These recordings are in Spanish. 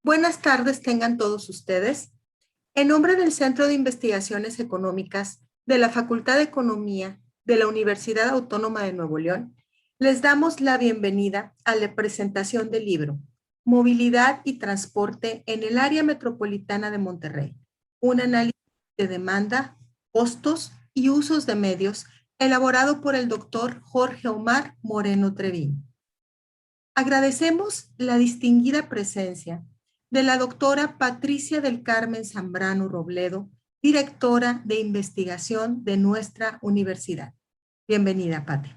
Buenas tardes tengan todos ustedes. En nombre del Centro de Investigaciones Económicas de la Facultad de Economía de la Universidad Autónoma de Nuevo León, les damos la bienvenida a la presentación del libro Movilidad y Transporte en el Área Metropolitana de Monterrey, un análisis de demanda, costos y usos de medios, elaborado por el doctor Jorge Omar Moreno Treviño. Agradecemos la distinguida presencia de la doctora Patricia del Carmen Zambrano Robledo, directora de investigación de nuestra universidad. Bienvenida, Pati.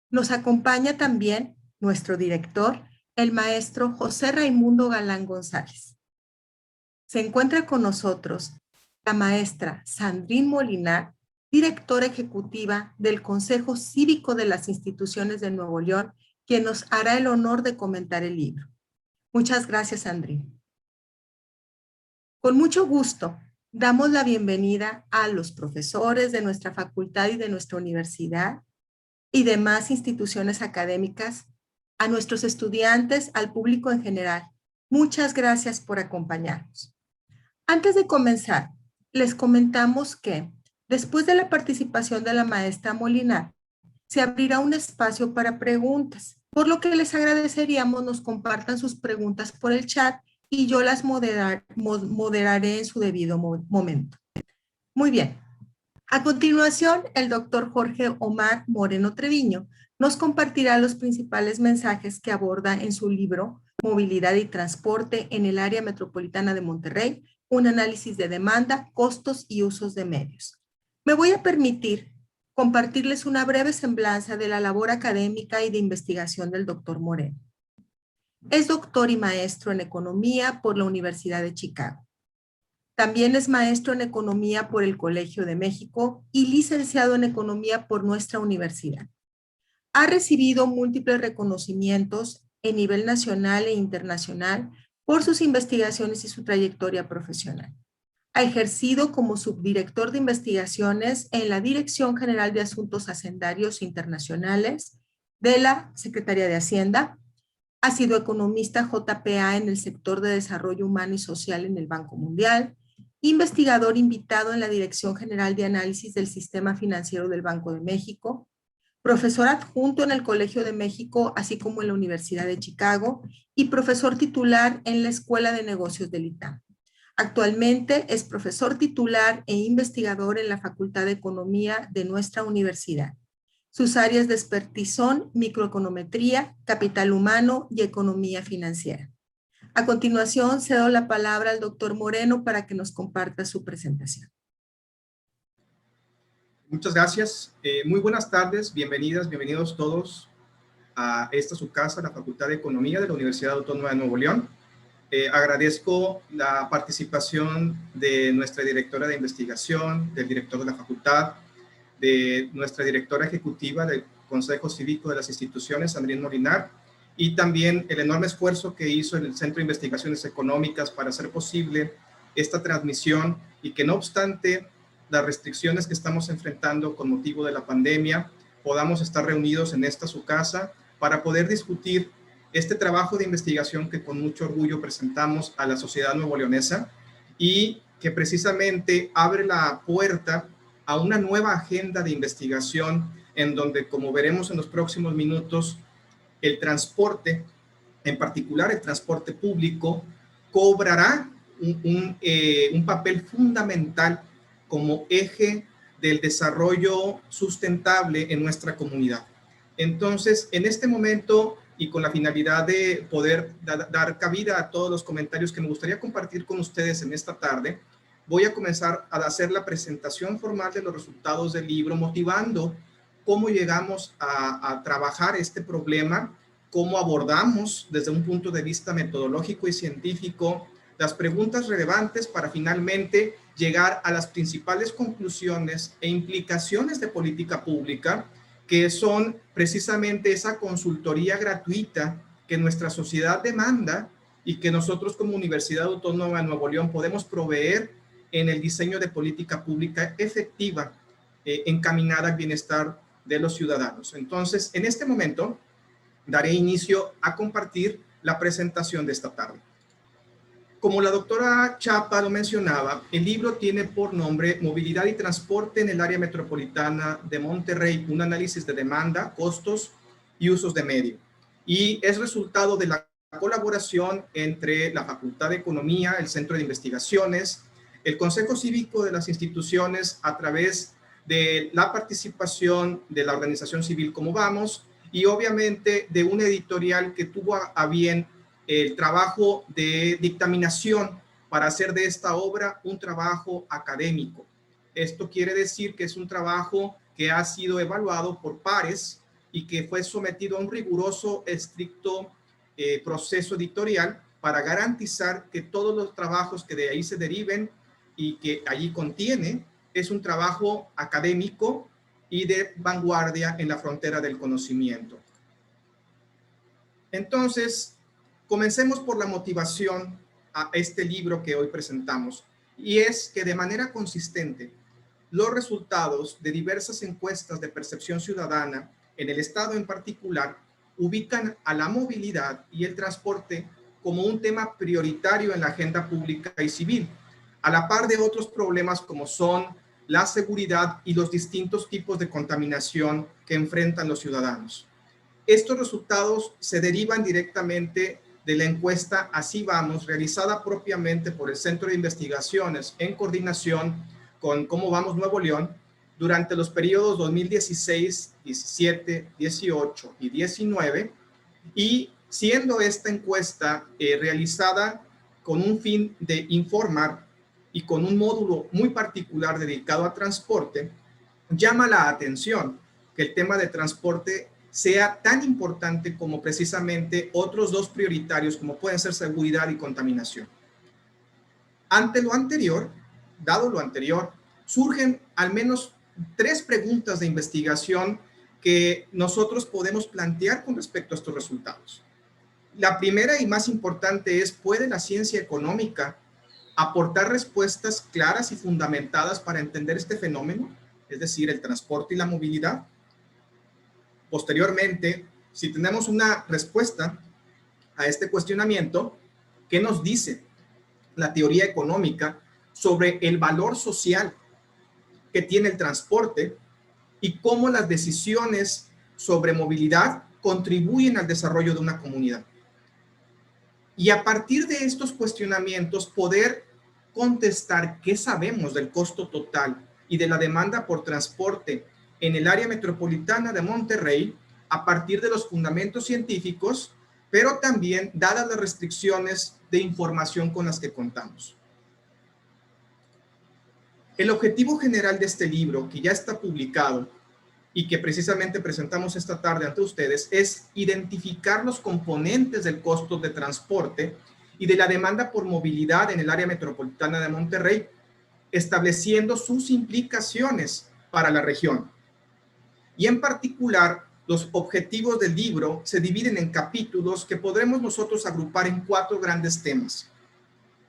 Nos acompaña también nuestro director, el maestro José Raimundo Galán González. Se encuentra con nosotros la maestra Sandrine Molinar, directora ejecutiva del Consejo Cívico de las Instituciones de Nuevo León, quien nos hará el honor de comentar el libro. Muchas gracias, Sandrine. Con mucho gusto, damos la bienvenida a los profesores de nuestra facultad y de nuestra universidad y demás instituciones académicas, a nuestros estudiantes, al público en general. Muchas gracias por acompañarnos. Antes de comenzar, les comentamos que después de la participación de la maestra Molinar, se abrirá un espacio para preguntas, por lo que les agradeceríamos nos compartan sus preguntas por el chat y yo las moderaré en su debido momento. Muy bien. A continuación, el doctor Jorge Omar Moreno Treviño nos compartirá los principales mensajes que aborda en su libro Movilidad y Transporte en el Área Metropolitana de Monterrey, un análisis de demanda, costos y usos de medios. Me voy a permitir compartirles una breve semblanza de la labor académica y de investigación del doctor Moreno. Es doctor y maestro en Economía por la Universidad de Chicago. También es maestro en Economía por el Colegio de México y licenciado en Economía por nuestra universidad. Ha recibido múltiples reconocimientos en nivel nacional e internacional por sus investigaciones y su trayectoria profesional. Ha ejercido como subdirector de investigaciones en la Dirección General de Asuntos Hacendarios Internacionales de la Secretaría de Hacienda. Ha sido economista JPA en el sector de desarrollo humano y social en el Banco Mundial, investigador invitado en la Dirección General de Análisis del Sistema Financiero del Banco de México, profesor adjunto en el Colegio de México, así como en la Universidad de Chicago, y profesor titular en la Escuela de Negocios del ITAM. Actualmente es profesor titular e investigador en la Facultad de Economía de nuestra universidad. Sus áreas de expertise son microeconometría, capital humano y economía financiera. A continuación, cedo la palabra al doctor Moreno para que nos comparta su presentación. Muchas gracias. Muy buenas tardes, bienvenidos todos a esta su casa, la Facultad de Economía de la Universidad Autónoma de Nuevo León. Agradezco la participación de nuestra directora de investigación, del director de la facultad, de nuestra directora ejecutiva del Consejo Cívico de las Instituciones, Sandrine Molinar, y también el enorme esfuerzo que hizo el Centro de Investigaciones Económicas para hacer posible esta transmisión y que no obstante las restricciones que estamos enfrentando con motivo de la pandemia, podamos estar reunidos en esta su casa para poder discutir este trabajo de investigación que con mucho orgullo presentamos a la sociedad nuevoleonesa y que precisamente abre la puerta a una nueva agenda de investigación en donde, como veremos en los próximos minutos, el transporte, en particular el transporte público, cobrará un papel fundamental como eje del desarrollo sustentable en nuestra comunidad. Entonces, en este momento y con la finalidad de poder dar cabida a todos los comentarios que me gustaría compartir con ustedes en esta tarde, voy a comenzar a hacer la presentación formal de los resultados del libro, motivando cómo llegamos a trabajar este problema, cómo abordamos desde un punto de vista metodológico y científico las preguntas relevantes para finalmente llegar a las principales conclusiones e implicaciones de política pública, que son precisamente esa consultoría gratuita que nuestra sociedad demanda y que nosotros como Universidad Autónoma de Nuevo León podemos proveer en el diseño de política pública efectiva encaminada al bienestar de los ciudadanos. Entonces, en este momento, daré inicio a compartir la presentación de esta tarde. Como la doctora Chapa lo mencionaba, el libro tiene por nombre Movilidad y Transporte en el Área Metropolitana de Monterrey, un análisis de demanda, costos y usos de medio. Y es resultado de la colaboración entre la Facultad de Economía, el Centro de Investigaciones, el Consejo Cívico de las instituciones a través de la participación de la organización civil Como Vamos y obviamente de una editorial que tuvo a bien el trabajo de dictaminación para hacer de esta obra un trabajo académico. Esto quiere decir que es un trabajo que ha sido evaluado por pares y que fue sometido a un riguroso, estricto proceso editorial para garantizar que todos los trabajos que de ahí se deriven y que allí contiene es un trabajo académico y de vanguardia en la frontera del conocimiento. Entonces, comencemos por la motivación a este libro que hoy presentamos, y es que de manera consistente los resultados de diversas encuestas de percepción ciudadana en el estado en particular ubican a la movilidad y el transporte como un tema prioritario en la agenda pública y civil, a la par de otros problemas como son la seguridad y los distintos tipos de contaminación que enfrentan los ciudadanos. Estos resultados se derivan directamente de la encuesta Así Vamos, realizada propiamente por el Centro de Investigaciones en coordinación con Cómo Vamos Nuevo León durante los periodos 2016, 17, 18 y 19, y siendo esta encuesta realizada con un fin de informar y con un módulo muy particular dedicado a transporte, llama la atención que el tema de transporte sea tan importante como precisamente otros dos prioritarios como pueden ser seguridad y contaminación. Ante lo anterior, dado lo anterior, surgen al menos 3 preguntas de investigación que nosotros podemos plantear con respecto a estos resultados. La primera y más importante es, ¿puede la ciencia económica aportar respuestas claras y fundamentadas para entender este fenómeno? Es decir, el transporte y la movilidad. Posteriormente, si tenemos una respuesta a este cuestionamiento, ¿qué nos dice la teoría económica sobre el valor social que tiene el transporte y cómo las decisiones sobre movilidad contribuyen al desarrollo de una comunidad? Y a partir de estos cuestionamientos, poder contestar qué sabemos del costo total y de la demanda por transporte en el área metropolitana de Monterrey a partir de los fundamentos científicos, pero también dadas las restricciones de información con las que contamos. El objetivo general de este libro, que ya está publicado y que precisamente presentamos esta tarde ante ustedes, es identificar los componentes del costo de transporte y de la demanda por movilidad en el área metropolitana de Monterrey, estableciendo sus implicaciones para la región. Y en particular, los objetivos del libro se dividen en capítulos que podremos nosotros agrupar en 4 grandes temas.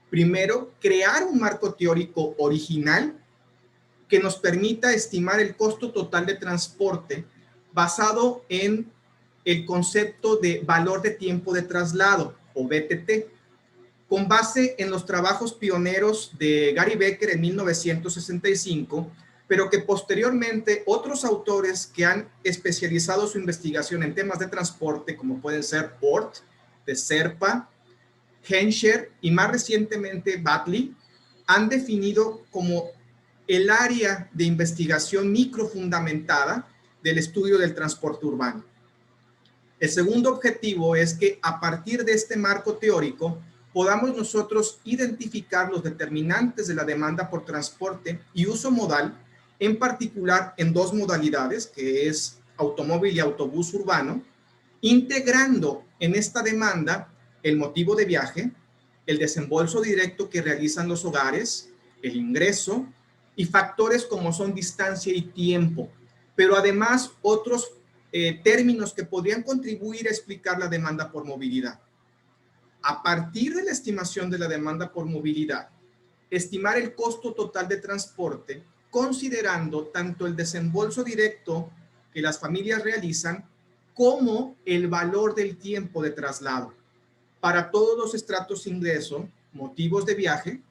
Primero, crear un marco teórico original que nos permita estimar el costo total de transporte basado en el concepto de valor de tiempo de traslado, o VTT, con base en los trabajos pioneros de Gary Becker en 1965, pero que posteriormente otros autores que han especializado su investigación en temas de transporte, como pueden ser Oort, de Serpa, Henscher y más recientemente Batley, han definido como el área de investigación microfundamentada del estudio del transporte urbano. El segundo objetivo es que a partir de este marco teórico podamos nosotros identificar los determinantes de la demanda por transporte y uso modal, en particular en 2 modalidades, que es automóvil y autobús urbano, integrando en esta demanda el motivo de viaje, el desembolso directo que realizan los hogares, el ingreso y factores como son distancia y tiempo, pero además otros términos que podrían contribuir a explicar la demanda por movilidad. A partir de la estimación de la demanda por movilidad, estimar el costo total de transporte, considerando tanto el desembolso directo que las familias realizan como el valor del tiempo de traslado para todos los estratos de ingreso motivos de viaje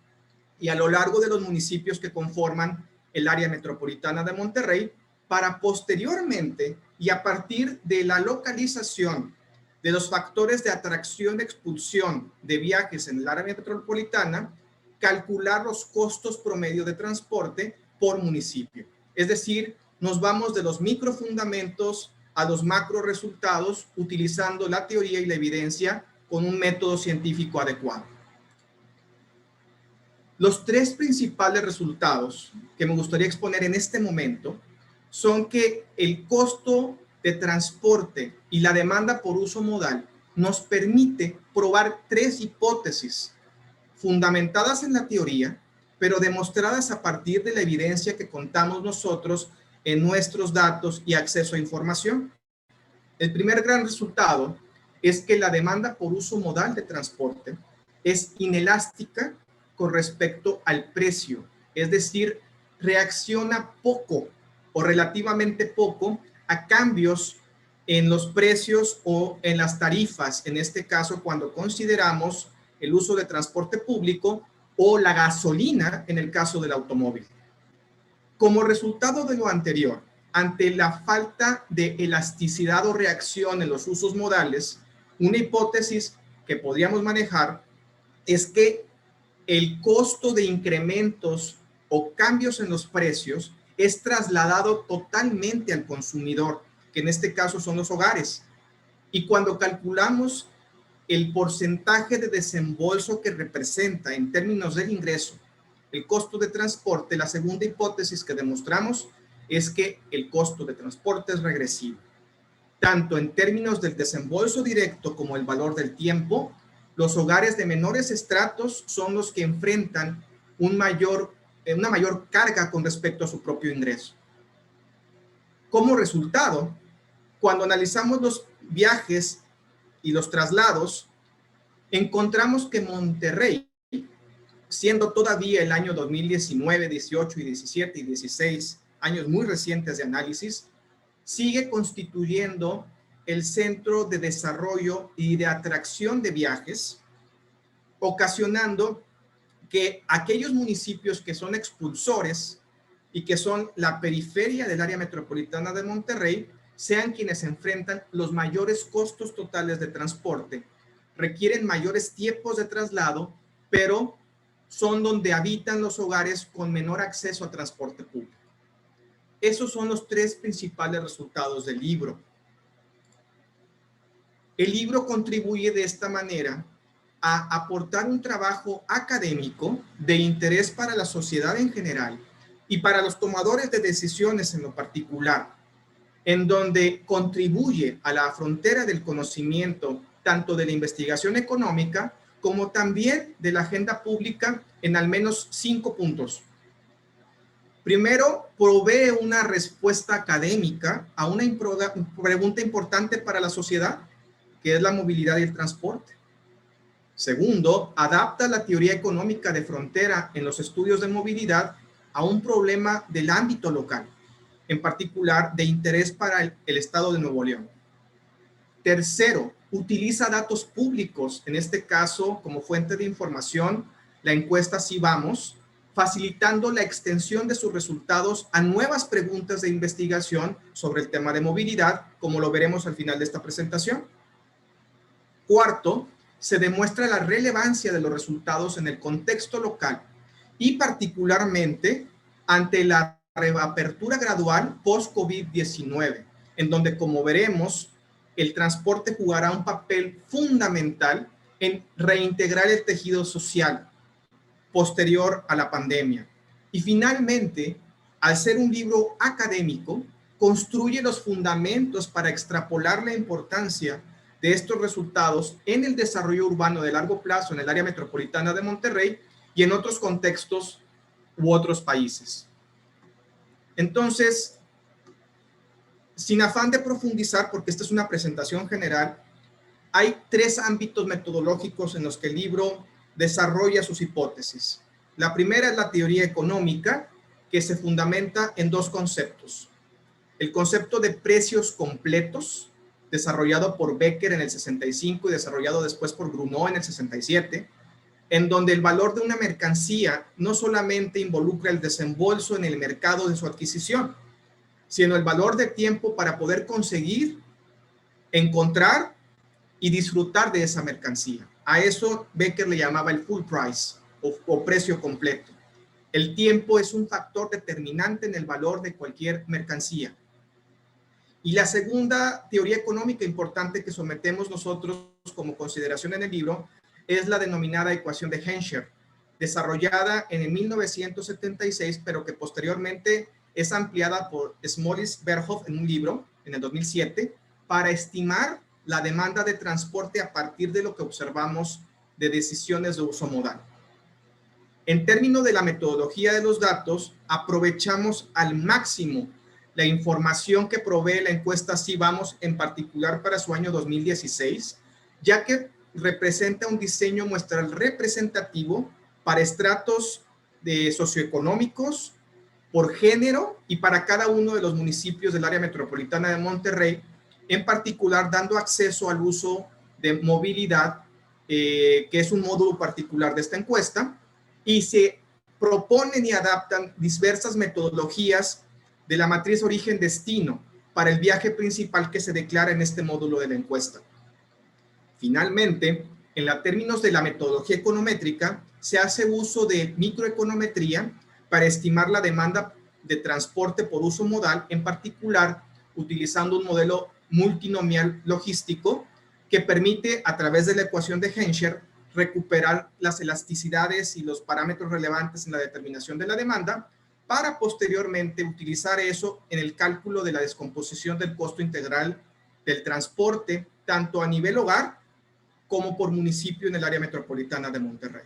y a lo largo de los municipios que conforman el área metropolitana de Monterrey, para posteriormente y a partir de la localización de los factores de atracción y expulsión de viajes en el área metropolitana, calcular los costos promedio de transporte por municipio. Es decir, nos vamos de los microfundamentos a los macro resultados utilizando la teoría y la evidencia con un método científico adecuado. Los tres principales resultados que me gustaría exponer en este momento son que el costo de transporte y la demanda por uso modal nos permite probar tres hipótesis fundamentadas en la teoría, pero demostradas a partir de la evidencia que contamos nosotros en nuestros datos y acceso a información. El primer gran resultado es que la demanda por uso modal de transporte es inelástica con respecto al precio, es decir, reacciona poco o relativamente poco a cambios en los precios o en las tarifas, en este caso cuando consideramos el uso de transporte público o la gasolina en el caso del automóvil. Como resultado de lo anterior, ante la falta de elasticidad o reacción en los usos modales, una hipótesis que podríamos manejar es que el costo de incrementos o cambios en los precios es trasladado totalmente al consumidor, que en este caso son los hogares. Y cuando calculamos el porcentaje de desembolso que representa en términos del ingreso el costo de transporte, la segunda hipótesis que demostramos es que el costo de transporte es regresivo, tanto en términos del desembolso directo como el valor del tiempo. Los hogares de menores estratos son los que enfrentan una mayor carga con respecto a su propio ingreso. Como resultado, cuando analizamos los viajes y los traslados, encontramos que Monterrey, siendo todavía el año 2019, 18 y 17 y 16, años muy recientes de análisis, sigue constituyendo el centro de desarrollo y de atracción de viajes, ocasionando que aquellos municipios que son expulsores y que son la periferia del área metropolitana de Monterrey sean quienes enfrentan los mayores costos totales de transporte, requieren mayores tiempos de traslado, pero son donde habitan los hogares con menor acceso a transporte público. Esos son los tres principales resultados del libro. El libro contribuye de esta manera a aportar un trabajo académico de interés para la sociedad en general y para los tomadores de decisiones en lo particular, en donde contribuye a la frontera del conocimiento tanto de la investigación económica como también de la agenda pública en al menos 5 puntos. Primero, provee una respuesta académica a una pregunta importante para la sociedad, que es la movilidad y el transporte. Segundo, adapta la teoría económica de frontera en los estudios de movilidad a un problema del ámbito local, en particular de interés para el estado de Nuevo León. Tercero, utiliza datos públicos, en este caso como fuente de información, la encuesta Sí Vamos, facilitando la extensión de sus resultados a nuevas preguntas de investigación sobre el tema de movilidad, como lo veremos al final de esta presentación. Cuarto, se demuestra la relevancia de los resultados en el contexto local y particularmente ante la reapertura gradual post-COVID-19, en donde, como veremos, el transporte jugará un papel fundamental en reintegrar el tejido social posterior a la pandemia. Y finalmente, al ser un libro académico, construye los fundamentos para extrapolar la importancia de estos resultados en el desarrollo urbano de largo plazo en el área metropolitana de Monterrey y en otros contextos u otros países. Entonces, sin afán de profundizar, porque esta es una presentación general, hay 3 ámbitos metodológicos en los que el libro desarrolla sus hipótesis. La primera es la teoría económica, que se fundamenta en 2 conceptos. El concepto de precios completos, desarrollado por Becker en el 65 y desarrollado después por Bruneau en el 67, en donde el valor de una mercancía no solamente involucra el desembolso en el mercado de su adquisición, sino el valor de tiempo para poder conseguir, encontrar y disfrutar de esa mercancía. A eso Becker le llamaba el full price o precio completo. El tiempo es un factor determinante en el valor de cualquier mercancía. Y la segunda teoría económica importante que sometemos nosotros como consideración en el libro es la denominada ecuación de Henscher, desarrollada en el 1976, pero que posteriormente es ampliada por Smollis Berhoff en un libro en el 2007 para estimar la demanda de transporte a partir de lo que observamos de decisiones de uso modal. En términos de la metodología de los datos, aprovechamos al máximo la información que provee la encuesta Sí Vamos, en particular para su año 2016, ya que representa un diseño muestral representativo para estratos socioeconómicos, por género y para cada uno de los municipios del área metropolitana de Monterrey, en particular dando acceso al uso de movilidad, que es un módulo particular de esta encuesta, y se proponen y adaptan diversas metodologías de la matriz origen-destino para el viaje principal que se declara en este módulo de la encuesta. Finalmente, en los términos de la metodología econométrica, se hace uso de microeconometría para estimar la demanda de transporte por uso modal, en particular utilizando un modelo multinomial logístico que permite, a través de la ecuación de Henscher, recuperar las elasticidades y los parámetros relevantes en la determinación de la demanda, para posteriormente utilizar eso en el cálculo de la descomposición del costo integral del transporte, tanto a nivel hogar como por municipio en el área metropolitana de Monterrey.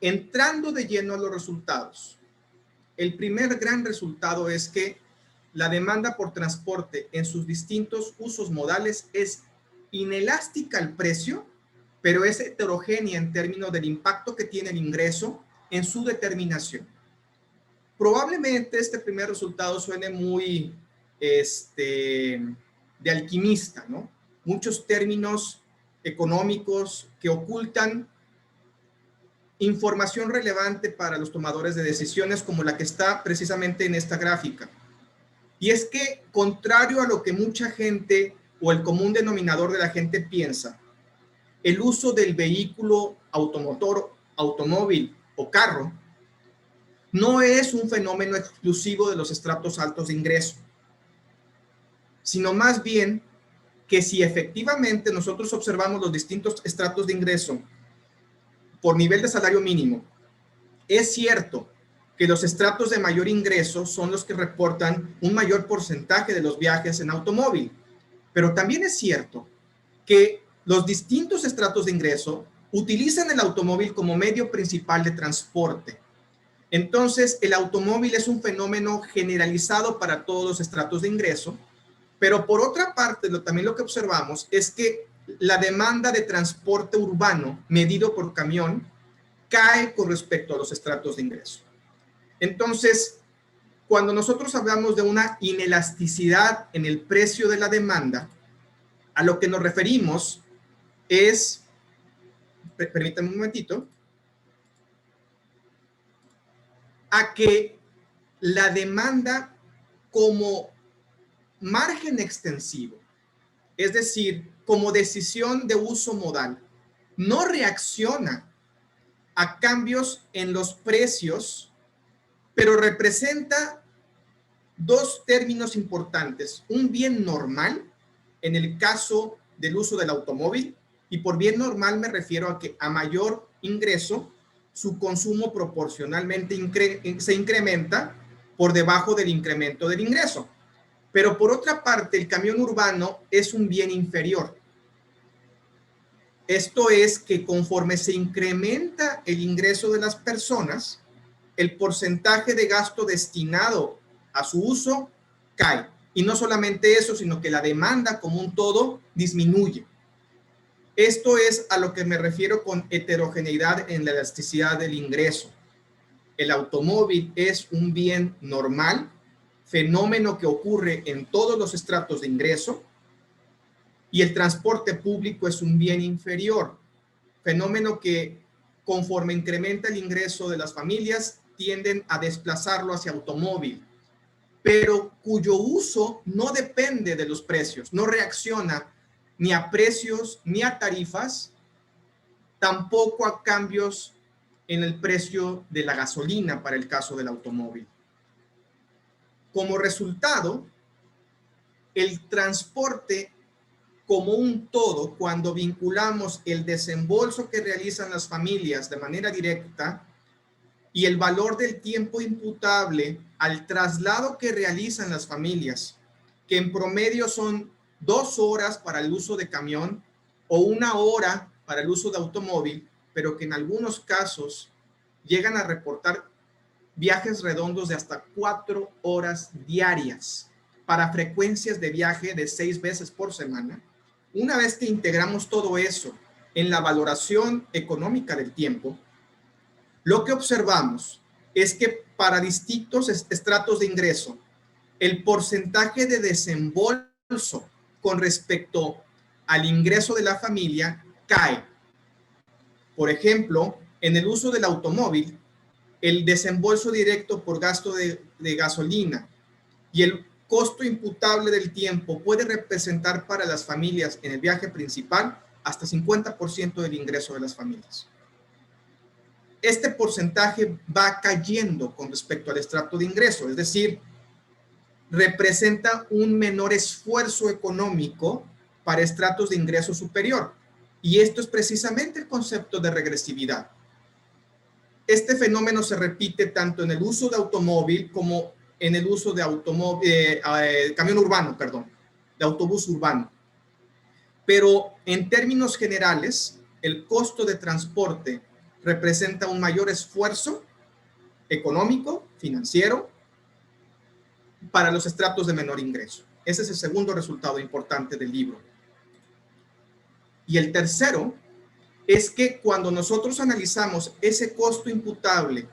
Entrando de lleno a los resultados, el primer gran resultado es que la demanda por transporte en sus distintos usos modales es inelástica al precio, pero es heterogénea en términos del impacto que tiene el ingreso en su determinación. Probablemente este primer resultado suene muy de alquimista, ¿no? Muchos términos económicos que ocultan información relevante para los tomadores de decisiones, como la que está precisamente en esta gráfica. Y es que, contrario a lo que mucha gente o el común denominador de la gente piensa, el uso del vehículo automotor, automóvil o carro no es un fenómeno exclusivo de los estratos altos de ingreso, sino más bien que si efectivamente nosotros observamos los distintos estratos de ingreso por nivel de salario mínimo, es cierto que los estratos de mayor ingreso son los que reportan un mayor porcentaje de los viajes en automóvil, pero también es cierto que los distintos estratos de ingreso utilizan el automóvil como medio principal de transporte. Entonces, el automóvil es un fenómeno generalizado para todos los estratos de ingreso, pero por otra parte, también lo que observamos es que la demanda de transporte urbano medido por camión cae con respecto a los estratos de ingreso. Entonces, cuando nosotros hablamos de una inelasticidad en el precio de la demanda, a lo que nos referimos es, permítanme un momentito, a que la demanda como margen extensivo, es decir, como decisión de uso modal, no reacciona a cambios en los precios, pero representa dos términos importantes: un bien normal en el caso del uso del automóvil, y por bien normal me refiero a que a mayor ingreso su consumo proporcionalmente se incrementa por debajo del incremento del ingreso. Pero por otra parte, el camión urbano es un bien inferior. Esto es que conforme se incrementa el ingreso de las personas, el porcentaje de gasto destinado a su uso cae. Y no solamente eso, sino que la demanda como un todo disminuye. Esto es a lo que me refiero con heterogeneidad en la elasticidad del ingreso. El automóvil es un bien normal, fenómeno que ocurre en todos los estratos de ingreso, y el transporte público es un bien inferior, fenómeno que conforme incrementa el ingreso de las familias tienden a desplazarlo hacia automóvil, pero cuyo uso no depende de los precios, no reacciona ni a precios ni a tarifas, tampoco a cambios en el precio de la gasolina para el caso del automóvil. Como resultado, el transporte como un todo, cuando vinculamos el desembolso que realizan las familias de manera directa y el valor del tiempo imputable al traslado que realizan las familias, que en promedio son 2 horas para el uso de camión o 1 hora para el uso de automóvil, pero que en algunos casos llegan a reportar viajes redondos de hasta 4 horas diarias para frecuencias de viaje de 6 veces por semana. Una vez que integramos todo eso en la valoración económica del tiempo, lo que observamos es que para distintos estratos de ingreso, el porcentaje de desembolso con respecto al ingreso de la familia cae. Por ejemplo, en el uso del automóvil, el desembolso directo por gasto de gasolina y el costo imputable del tiempo puede representar para las familias en el viaje principal hasta 50% del ingreso de las familias. Este porcentaje va cayendo con respecto al estrato de ingreso, es decir, representa un menor esfuerzo económico para estratos de ingreso superior. Y esto es precisamente el concepto de regresividad. Este fenómeno se repite tanto en el uso de automóvil como en el uso de camión urbano, de autobús urbano. Pero en términos generales, el costo de transporte representa un mayor esfuerzo económico, financiero, para los estratos de menor ingreso. Ese es el segundo resultado importante del libro. Y el tercero es que cuando nosotros analizamos ese costo imputable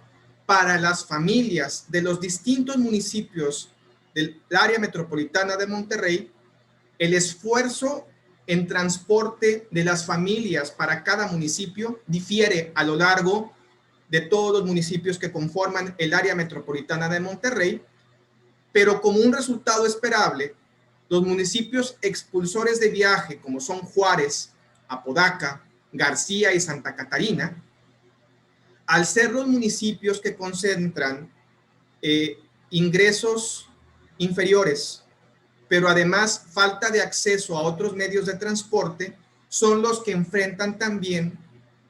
para las familias de los distintos municipios del área metropolitana de Monterrey, el esfuerzo en transporte de las familias para cada municipio difiere a lo largo de todos los municipios que conforman el área metropolitana de Monterrey, pero como un resultado esperable, los municipios expulsores de viaje, como son Juárez, Apodaca, García y Santa Catarina, al ser los municipios que concentran ingresos inferiores, pero además falta de acceso a otros medios de transporte, son los que enfrentan también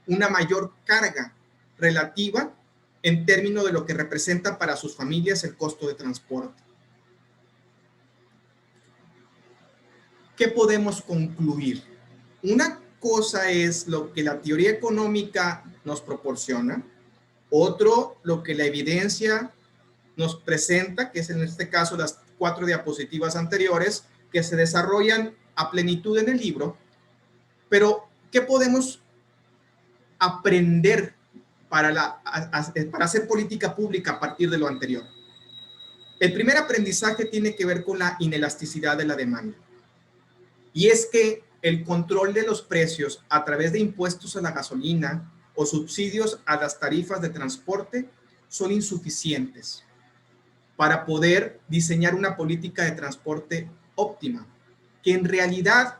una mayor carga relativa en términos de lo que representa para sus familias el costo de transporte. ¿Qué podemos concluir? Una cosa es lo que la teoría económica nos proporciona, otro lo que la evidencia nos presenta, que es en este caso las 4 diapositivas anteriores, que se desarrollan a plenitud en el libro, pero ¿qué podemos aprender para hacer política pública a partir de lo anterior? El primer aprendizaje tiene que ver con la inelasticidad de la demanda. Y es que el control de los precios a través de impuestos a la gasolina o subsidios a las tarifas de transporte son insuficientes para poder diseñar una política de transporte óptima, que en realidad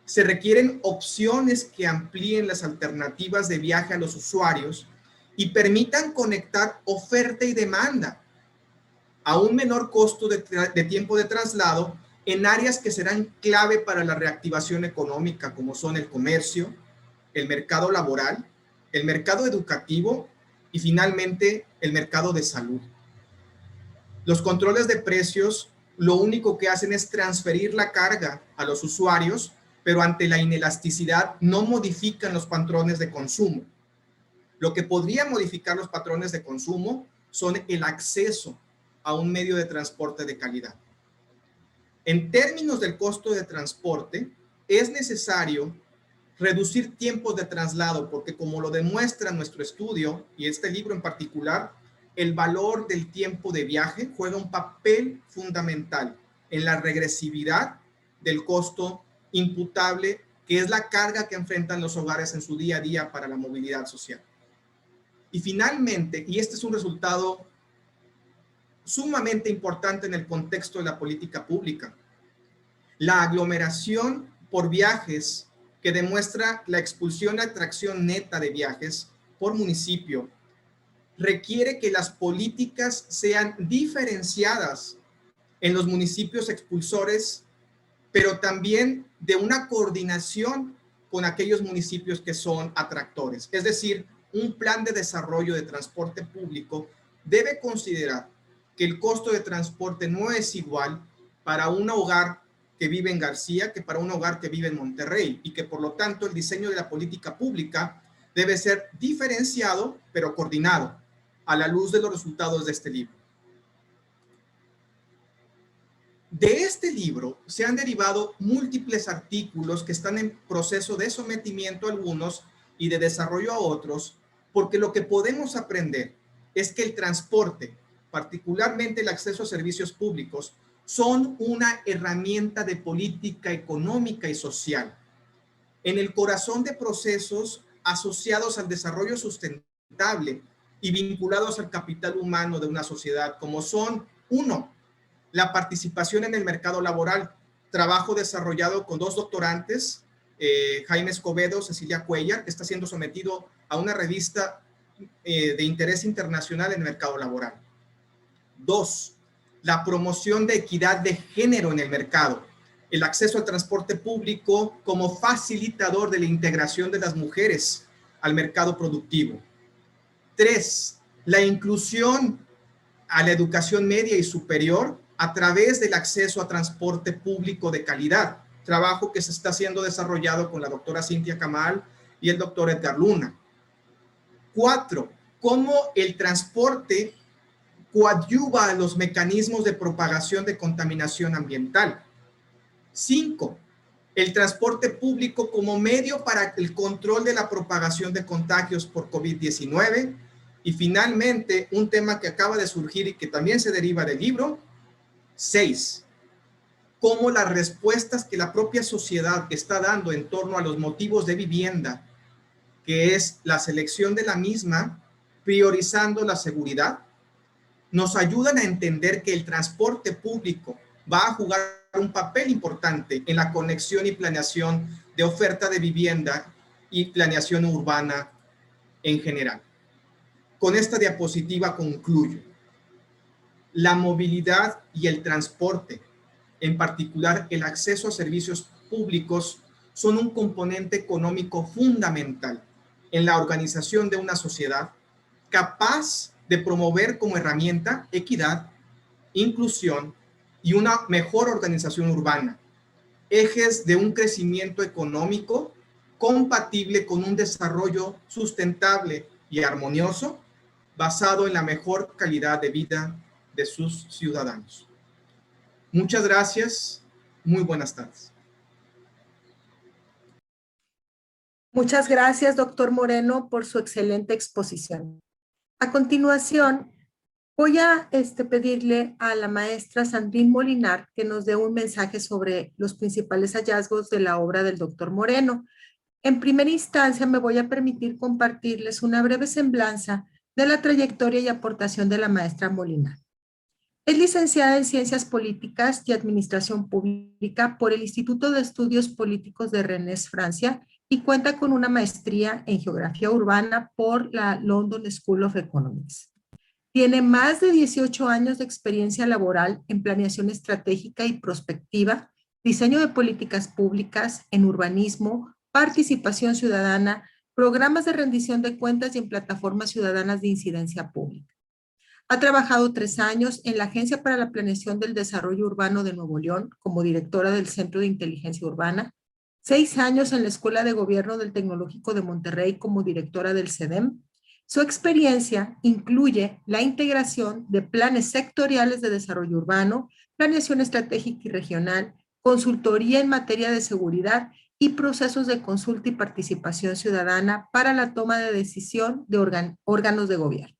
se requieren opciones que amplíen las alternativas de viaje a los usuarios y permitan conectar oferta y demanda a un menor costo de tiempo de traslado en áreas que serán clave para la reactivación económica, como son el comercio, el mercado laboral, el mercado educativo y finalmente el mercado de salud. Los controles de precios lo único que hacen es transferir la carga a los usuarios, pero ante la inelasticidad no modifican los patrones de consumo. Lo que podría modificar los patrones de consumo son el acceso a un medio de transporte de calidad. En términos del costo de transporte, es necesario reducir tiempos de traslado, porque como lo demuestra nuestro estudio y este libro en particular, el valor del tiempo de viaje juega un papel fundamental en la regresividad del costo imputable que es la carga que enfrentan los hogares en su día a día para la movilidad social. Y finalmente, y este es un resultado sumamente importante en el contexto de la política pública, la aglomeración por viajes que demuestra la expulsión y atracción neta de viajes por municipio requiere que las políticas sean diferenciadas en los municipios expulsores, pero también de una coordinación con aquellos municipios que son atractores. Es decir, un plan de desarrollo de transporte público debe considerar que el costo de transporte no es igual para un hogar que vive en García que para un hogar que vive en Monterrey, y que por lo tanto el diseño de la política pública debe ser diferenciado pero coordinado a la luz de los resultados de este libro. De este libro se han derivado múltiples artículos que están en proceso de sometimiento a algunos y de desarrollo a otros, porque lo que podemos aprender es que el transporte, particularmente el acceso a servicios públicos, son una herramienta de política económica y social, en el corazón de procesos asociados al desarrollo sustentable y vinculados al capital humano de una sociedad, como son, uno, la participación en el mercado laboral, trabajo desarrollado con dos doctorantes, Jaime Escobedo, Cecilia Cuellar, que está siendo sometido a una revista de interés internacional en el mercado laboral. Dos, la promoción de equidad de género en el mercado, el acceso al transporte público como facilitador de la integración de las mujeres al mercado productivo. Tres, la inclusión a la educación media y superior a través del acceso a transporte público de calidad, trabajo que se está siendo desarrollado con la doctora Cintia Camal y el doctor Edgar Luna. Cuatro, cómo el transporte coadyuva a los mecanismos de propagación de contaminación ambiental. 5. El transporte público como medio para el control de la propagación de contagios por COVID-19. Y finalmente, un tema que acaba de surgir y que también se deriva del libro. 6. Cómo las respuestas que la propia sociedad está dando en torno a los motivos de vivienda, que es la selección de la misma, priorizando la seguridad, nos ayudan a entender que el transporte público va a jugar un papel importante en la conexión y planeación de oferta de vivienda y planeación urbana en general. Con esta diapositiva concluyo. La movilidad y el transporte, en particular el acceso a servicios públicos, son un componente económico fundamental en la organización de una sociedad capaz de promover como herramienta equidad, inclusión y una mejor organización urbana, ejes de un crecimiento económico compatible con un desarrollo sustentable y armonioso basado en la mejor calidad de vida de sus ciudadanos. Muchas gracias. Muy buenas tardes. Muchas gracias, doctor Moreno, por su excelente exposición. A continuación, voy a pedirle a la maestra Sandrine Molinar que nos dé un mensaje sobre los principales hallazgos de la obra del doctor Moreno. En primera instancia, me voy a permitir compartirles una breve semblanza de la trayectoria y aportación de la maestra Molinar. Es licenciada en Ciencias Políticas y Administración Pública por el Instituto de Estudios Políticos de Rennes, Francia, y cuenta con una maestría en Geografía Urbana por la London School of Economics. Tiene más de 18 años de experiencia laboral en planeación estratégica y prospectiva, diseño de políticas públicas, en urbanismo, participación ciudadana, programas de rendición de cuentas y en plataformas ciudadanas de incidencia pública. Ha trabajado 3 años en la Agencia para la Planeación del Desarrollo Urbano de Nuevo León como directora del Centro de Inteligencia Urbana, 6 años en la Escuela de Gobierno del Tecnológico de Monterrey como directora del CEDEM. Su experiencia incluye la integración de planes sectoriales de desarrollo urbano, planeación estratégica y regional, consultoría en materia de seguridad y procesos de consulta y participación ciudadana para la toma de decisión de órganos de gobierno.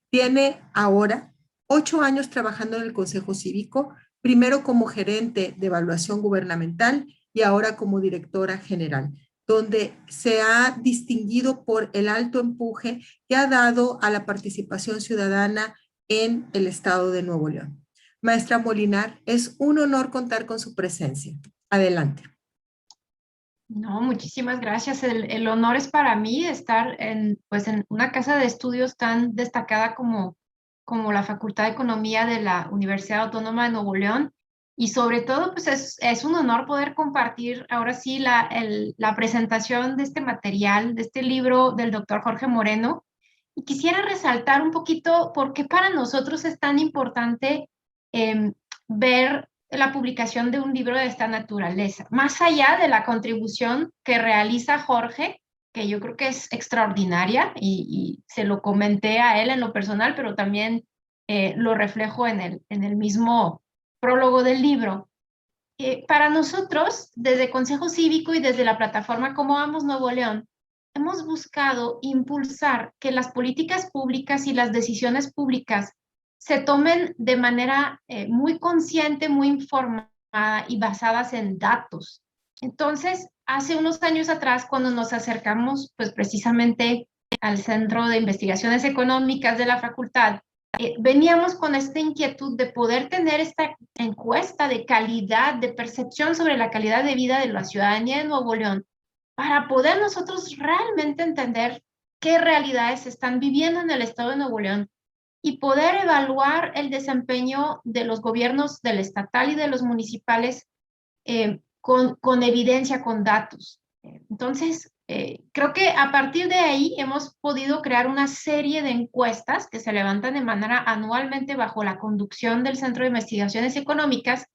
Tiene ahora 8 años trabajando en el Consejo Cívico, primero como gerente de evaluación gubernamental y ahora como directora general, donde se ha distinguido por el alto empuje que ha dado a la participación ciudadana en el estado de Nuevo León. Maestra Molinar, es un honor contar con su presencia. Adelante. No, muchísimas gracias. El honor es para mí estar pues en una casa de estudios tan destacada como la Facultad de Economía de la Universidad Autónoma de Nuevo León. Y sobre todo, pues es un honor poder compartir ahora sí la presentación de este material, de este libro del doctor Jorge Moreno. Y quisiera resaltar un poquito por qué para nosotros es tan importante ver la publicación de un libro de esta naturaleza, más allá de la contribución que realiza Jorge, que yo creo que es extraordinaria y se lo comenté a él en lo personal, pero también lo reflejo en el mismo prólogo del libro. Para nosotros, desde Consejo Cívico y desde la plataforma Cómo Vamos Nuevo León, hemos buscado impulsar que las políticas públicas y las decisiones públicas se tomen de manera muy consciente, muy informada y basadas en datos. Entonces, hace unos años atrás, cuando nos acercamos pues precisamente al Centro de Investigaciones Económicas de la facultad, veníamos con esta inquietud de poder tener esta encuesta de calidad, de percepción sobre la calidad de vida de la ciudadanía de Nuevo León, para poder nosotros realmente entender qué realidades se están viviendo en el estado de Nuevo León y poder evaluar el desempeño de los gobiernos del estatal y de los municipales con evidencia, con datos. Entonces, creo que a partir de ahí hemos podido crear una serie de encuestas que se levantan de manera anualmente bajo la conducción del Centro de Investigaciones Económicas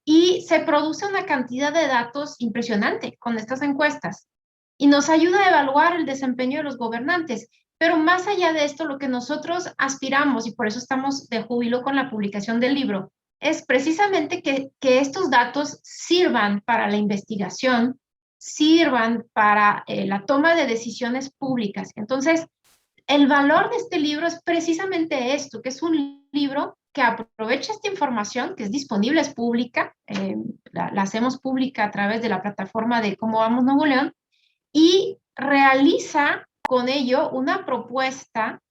y se produce una cantidad de datos impresionante con estas encuestas y nos ayuda a evaluar el desempeño de los gobernantes. Pero más allá de esto, lo que nosotros aspiramos, y por eso estamos de júbilo con la publicación del libro, es precisamente que estos datos sirvan para la investigación, sirvan para la toma de decisiones públicas. Entonces, el valor de este libro es precisamente esto, que es un libro que aprovecha esta información que es disponible, es pública, la hacemos pública a través de la plataforma de Cómo Vamos Nuevo León, y realiza con ello una propuesta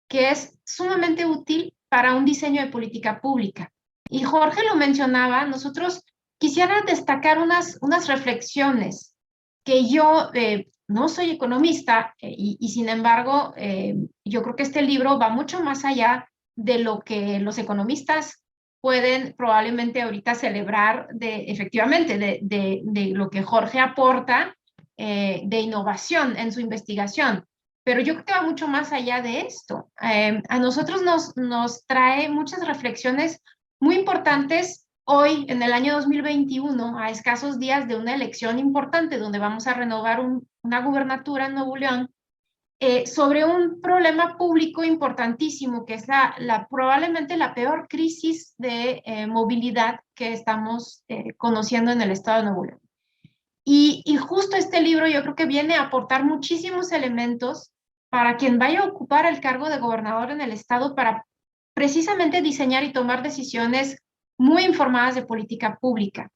que es sumamente útil para un diseño de política pública. Y Jorge lo mencionaba, nosotros quisiera destacar unas reflexiones que yo no soy economista y sin embargo yo creo que este libro va mucho más allá de lo que los economistas pueden probablemente ahorita celebrar efectivamente de lo que Jorge aporta de innovación en su investigación. Pero yo creo que va mucho más allá de esto. A nosotros nos trae muchas reflexiones muy importantes hoy, en el año 2021, a escasos días de una elección importante donde vamos a renovar una gubernatura en Nuevo León, sobre un problema público importantísimo, que es probablemente la peor crisis de movilidad que estamos conociendo en el estado de Nuevo León. Y justo este libro yo creo que viene a aportar muchísimos elementos para quien vaya a ocupar el cargo de gobernador en el estado para precisamente diseñar y tomar decisiones muy informadas de política pública.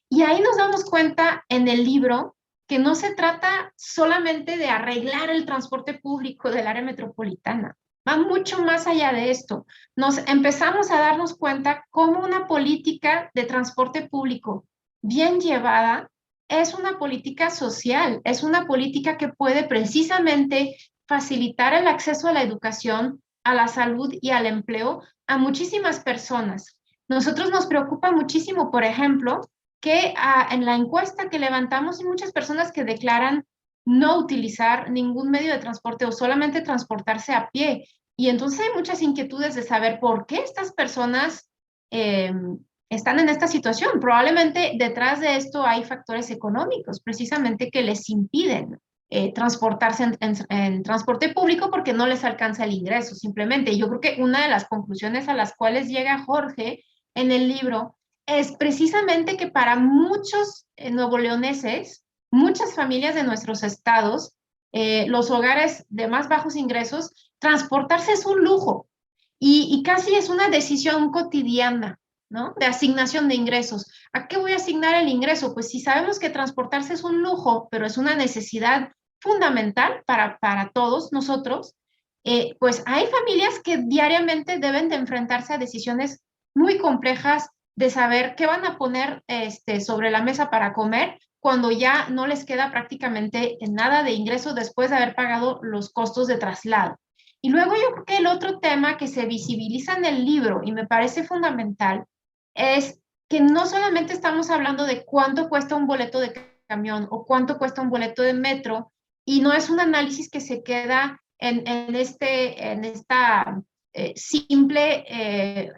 Y ahí nos damos cuenta en el libro que no se trata solamente de arreglar el transporte público del área metropolitana, va mucho más allá de esto. Nos empezamos a darnos cuenta cómo una política de transporte público bien llevada es una política social, es una política que puede precisamente facilitar el acceso a la educación, a la salud y al empleo a muchísimas personas. Nosotros nos preocupa muchísimo, por ejemplo, que en la encuesta que levantamos hay muchas personas que declaran no utilizar ningún medio de transporte o solamente transportarse a pie. Y entonces hay muchas inquietudes de saber por qué estas personas están en esta situación. Probablemente detrás de esto hay factores económicos, precisamente que les impiden transportarse en transporte público porque no les alcanza el ingreso, simplemente. Y yo creo que una de las conclusiones a las cuales llega Jorge en el libro es precisamente que para muchos nuevoleoneses, muchas familias de nuestros estados, los hogares de más bajos ingresos, transportarse es un lujo y casi es una decisión cotidiana. ¿no? De asignación de ingresos. ¿A qué voy a asignar el ingreso? Pues si sabemos que transportarse es un lujo, pero es una necesidad fundamental para todos nosotros, pues hay familias que diariamente deben de enfrentarse a decisiones muy complejas de saber qué van a poner sobre la mesa para comer cuando ya no les queda prácticamente nada de ingreso después de haber pagado los costos de traslado. Y luego yo creo que el otro tema que se visibiliza en el libro y me parece fundamental es que no solamente estamos hablando de cuánto cuesta un boleto de camión o cuánto cuesta un boleto de metro, y no es un análisis que se queda en esta simple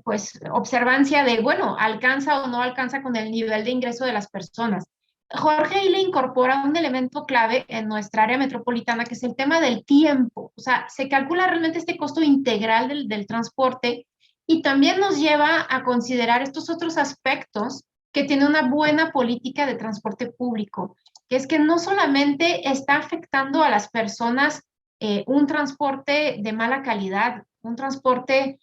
pues, observancia de, bueno, alcanza o no alcanza con el nivel de ingreso de las personas. Jorge ahí le incorpora un elemento clave en nuestra área metropolitana, que es el tema del tiempo. O sea, se calcula realmente este costo integral del transporte y también nos lleva a considerar estos otros aspectos que tiene una buena política de transporte público, que es que no solamente está afectando a las personas un transporte de mala calidad, un transporte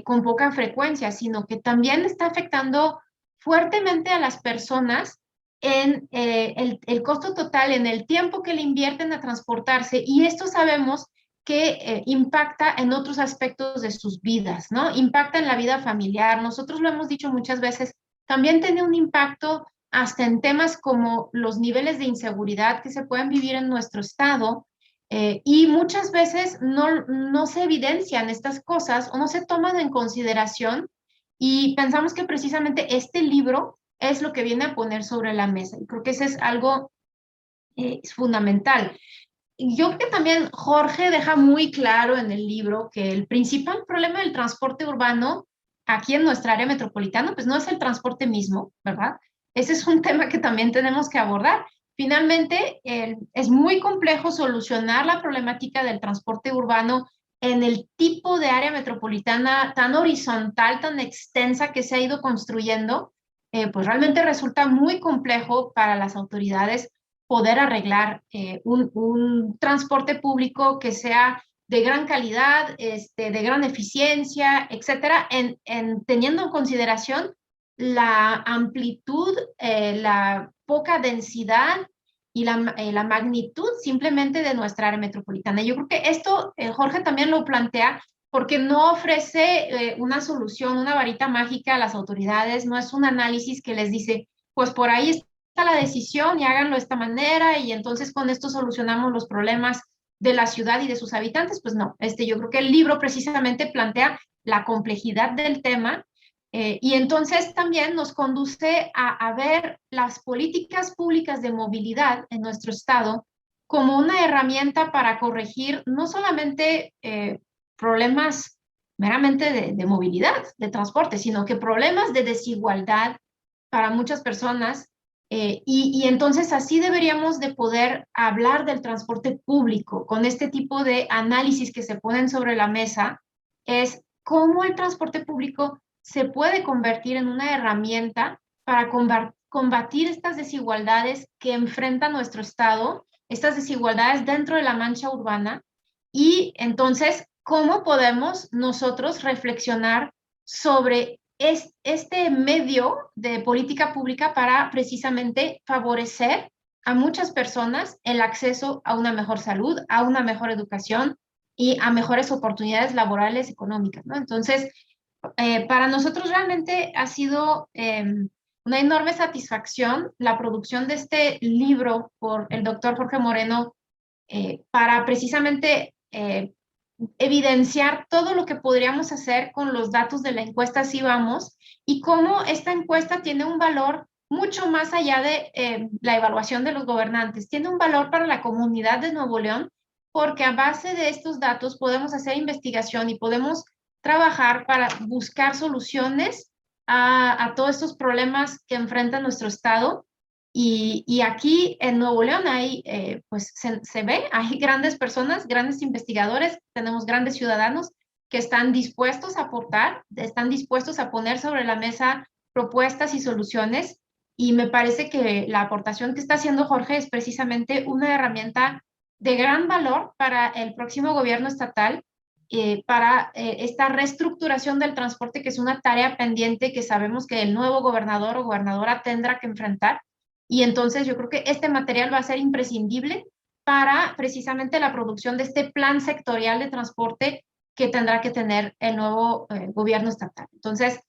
con poca frecuencia, sino que también está afectando fuertemente a las personas en el costo total, en el tiempo que le invierten a transportarse, y esto sabemos que impacta en otros aspectos de sus vidas, ¿no? Impacta en la vida familiar. Nosotros lo hemos dicho muchas veces, también tiene un impacto hasta en temas como los niveles de inseguridad que se pueden vivir en nuestro estado, y muchas veces no se evidencian estas cosas o no se toman en consideración, y pensamos que precisamente este libro es lo que viene a poner sobre la mesa. Y creo que eso es algo fundamental. Yo creo que también Jorge deja muy claro en el libro que el principal problema del transporte urbano aquí en nuestra área metropolitana, pues no es el transporte mismo, ¿verdad? Ese es un tema que también tenemos que abordar. Finalmente, es muy complejo solucionar la problemática del transporte urbano en el tipo de área metropolitana tan horizontal, tan extensa que se ha ido construyendo, pues realmente resulta muy complejo para las autoridades poder arreglar un transporte público que sea de gran calidad, de gran eficiencia, etcétera, teniendo en consideración la amplitud, la poca densidad y la magnitud simplemente de nuestra área metropolitana. Yo creo que esto Jorge también lo plantea porque no ofrece una solución, una varita mágica a las autoridades, no es un análisis que les dice, pues por ahí está la decisión y háganlo de esta manera y entonces con esto solucionamos los problemas de la ciudad y de sus habitantes. Pues no, yo creo que el libro precisamente plantea la complejidad del tema, y entonces también nos conduce a ver las políticas públicas de movilidad en nuestro estado como una herramienta para corregir no solamente problemas meramente de movilidad, de transporte, sino que problemas de desigualdad para muchas personas, y entonces así deberíamos de poder hablar del transporte público con este tipo de análisis que se ponen sobre la mesa, es cómo el transporte público se puede convertir en una herramienta para combatir estas desigualdades que enfrenta nuestro estado, estas desigualdades dentro de la mancha urbana, y entonces cómo podemos nosotros reflexionar sobre este medio de política pública para precisamente favorecer a muchas personas el acceso a una mejor salud, a una mejor educación y a mejores oportunidades laborales económicas, ¿no? Entonces, para nosotros realmente ha sido una enorme satisfacción la producción de este libro por el doctor Jorge Moreno, para precisamente evidenciar todo lo que podríamos hacer con los datos de la encuesta Si Vamos, y cómo esta encuesta tiene un valor mucho más allá de la evaluación de los gobernantes, tiene un valor para la comunidad de Nuevo León, porque a base de estos datos podemos hacer investigación y podemos trabajar para buscar soluciones a todos estos problemas que enfrenta nuestro estado. Y aquí en Nuevo León hay, pues se ve, hay grandes personas, grandes investigadores, tenemos grandes ciudadanos que están dispuestos a aportar, están dispuestos a poner sobre la mesa propuestas y soluciones, y me parece que la aportación que está haciendo Jorge es precisamente una herramienta de gran valor para el próximo gobierno estatal, para esta reestructuración del transporte, que es una tarea pendiente que sabemos que el nuevo gobernador o gobernadora tendrá que enfrentar. Y entonces yo creo que este material va a ser imprescindible para precisamente la producción de este plan sectorial de transporte que tendrá que tener el nuevo gobierno estatal. Entonces,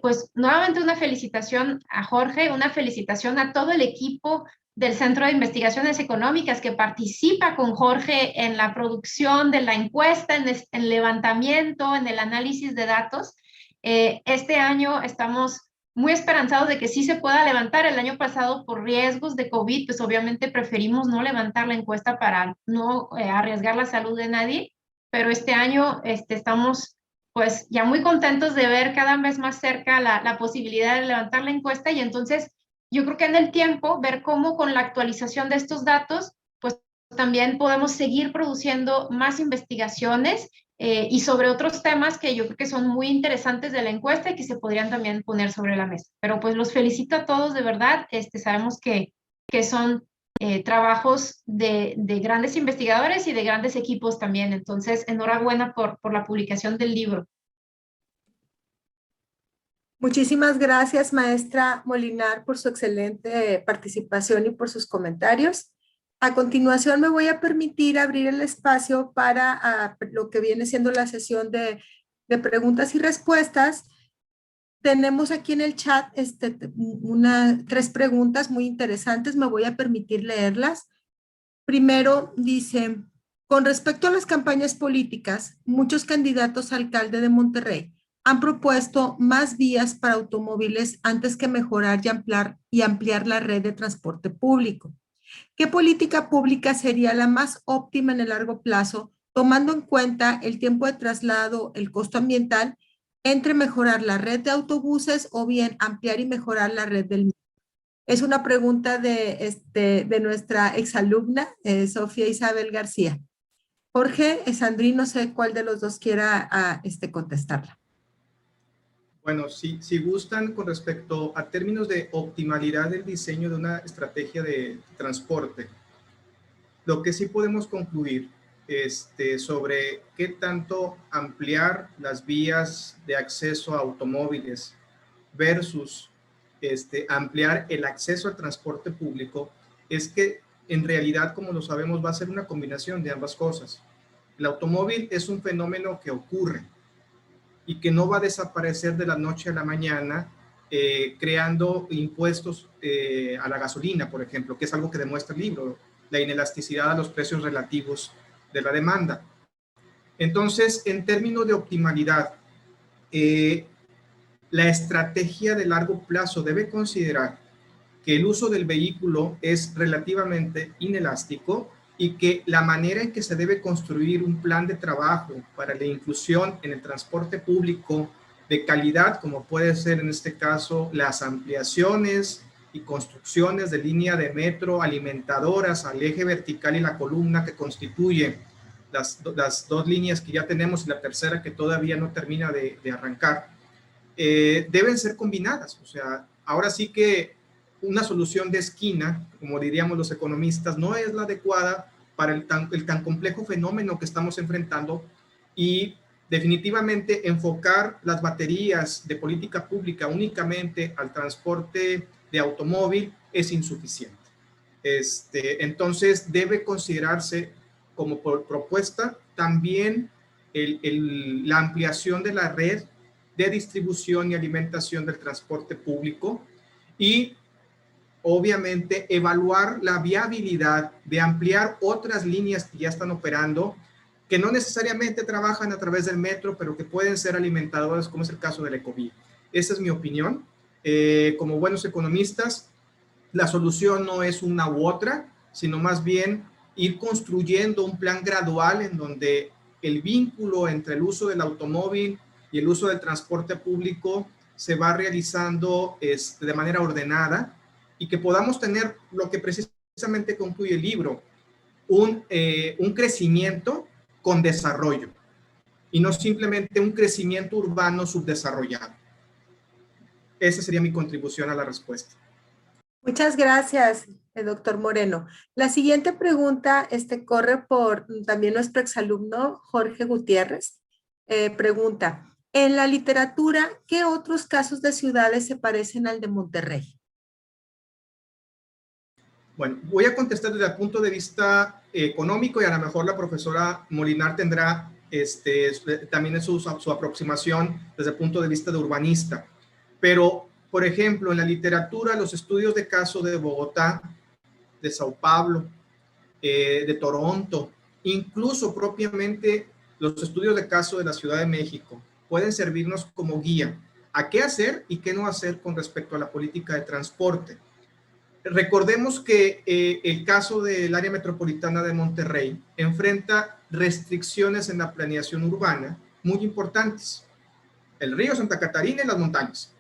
pues nuevamente una felicitación a Jorge, una felicitación a todo el equipo del Centro de Investigaciones Económicas que participa con Jorge en la producción de la encuesta, en el levantamiento, en el análisis de datos. Este año estamos muy esperanzados de que sí se pueda levantar. El año pasado, por riesgos de COVID, pues obviamente preferimos no levantar la encuesta para no arriesgar la salud de nadie, pero este año estamos pues ya muy contentos de ver cada vez más cerca la posibilidad de levantar la encuesta, y entonces yo creo que en el tiempo ver cómo con la actualización de estos datos pues también podemos seguir produciendo más investigaciones y sobre otros temas que yo creo que son muy interesantes de la encuesta y que se podrían también poner sobre la mesa. Pero pues los felicito a todos de verdad. Sabemos que son trabajos de grandes investigadores y de grandes equipos también. Entonces, enhorabuena por la publicación del libro. Muchísimas gracias, maestra Molinar, por su excelente participación y por sus comentarios. A continuación, me voy a permitir abrir el espacio para lo que viene siendo la sesión de preguntas y respuestas. Tenemos aquí en el chat 3 preguntas muy interesantes. Me voy a permitir leerlas. Primero dice, con respecto a las campañas políticas, muchos candidatos a alcalde de Monterrey han propuesto más vías para automóviles antes que mejorar y ampliar la red de transporte público. ¿Qué política pública sería la más óptima en el largo plazo, tomando en cuenta el tiempo de traslado, el costo ambiental, entre mejorar la red de autobuses o bien ampliar y mejorar la red del metro? Es una pregunta de nuestra exalumna, Sofía Isabel García. Jorge, Sandrine, no sé cuál de los dos quiera contestarla. Bueno, si gustan, con respecto a términos de optimalidad del diseño de una estrategia de transporte, lo que sí podemos concluir sobre qué tanto ampliar las vías de acceso a automóviles versus ampliar el acceso al transporte público, es que en realidad, como lo sabemos, va a ser una combinación de ambas cosas. El automóvil es un fenómeno que ocurre y que no va a desaparecer de la noche a la mañana creando impuestos a la gasolina, por ejemplo, que es algo que demuestra el libro, la inelasticidad a los precios relativos de la demanda. Entonces, en términos de optimalidad, la estrategia de largo plazo debe considerar que el uso del vehículo es relativamente inelástico y que la manera en que se debe construir un plan de trabajo para la inclusión en el transporte público de calidad, como puede ser en este caso las ampliaciones y construcciones de línea de metro alimentadoras al eje vertical y la columna que constituye las 2 líneas que ya tenemos y la tercera que todavía no termina de arrancar, deben ser combinadas. O sea, ahora sí que una solución de esquina, como diríamos los economistas, no es la adecuada para el tan complejo fenómeno que estamos enfrentando, y definitivamente enfocar las baterías de política pública únicamente al transporte de automóvil es insuficiente. Entonces debe considerarse como propuesta también la ampliación de la red de distribución y alimentación del transporte público, y obviamente evaluar la viabilidad de ampliar otras líneas que ya están operando, que no necesariamente trabajan a través del metro, pero que pueden ser alimentadoras, como es el caso del Ecovía. Esa es mi opinión. Como buenos economistas, la solución no es una u otra, sino más bien ir construyendo un plan gradual en donde el vínculo entre el uso del automóvil y el uso del transporte público se va realizando de manera ordenada, y que podamos tener lo que precisamente concluye el libro, un crecimiento con desarrollo, y no simplemente un crecimiento urbano subdesarrollado. Esa sería mi contribución a la respuesta. Muchas gracias, doctor Moreno. La siguiente pregunta corre por también nuestro exalumno Jorge Gutiérrez. Pregunta, en la literatura, ¿qué otros casos de ciudades se parecen al de Monterrey? Bueno, voy a contestar desde el punto de vista económico y a lo mejor la profesora Molinar tendrá también su aproximación desde el punto de vista de urbanista. Pero, por ejemplo, en la literatura, los estudios de caso de Bogotá, de Sao Paulo, de Toronto, incluso propiamente los estudios de caso de la Ciudad de México, pueden servirnos como guía a qué hacer y qué no hacer con respecto a la política de transporte. Recordemos que el caso del área metropolitana de Monterrey enfrenta restricciones en la planeación urbana muy importantes. El río Santa Catarina y las montañas.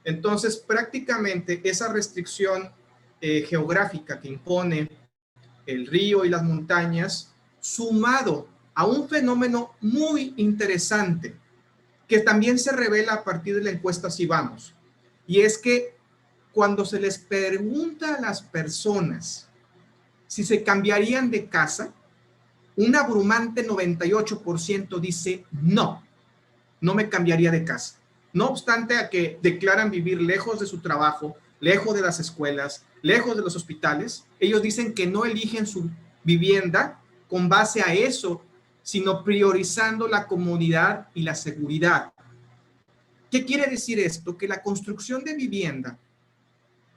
Entonces, prácticamente esa restricción geográfica que impone el río y las montañas, sumado a un fenómeno muy interesante que también se revela a partir de la encuesta Si Vamos, y es que cuando se les pregunta a las personas si se cambiarían de casa, un abrumante 98% dice no, no me cambiaría de casa. No obstante a que declaran vivir lejos de su trabajo, lejos de las escuelas, lejos de los hospitales, ellos dicen que no eligen su vivienda con base a eso, sino priorizando la comodidad y la seguridad. ¿Qué quiere decir esto? Que la construcción de vivienda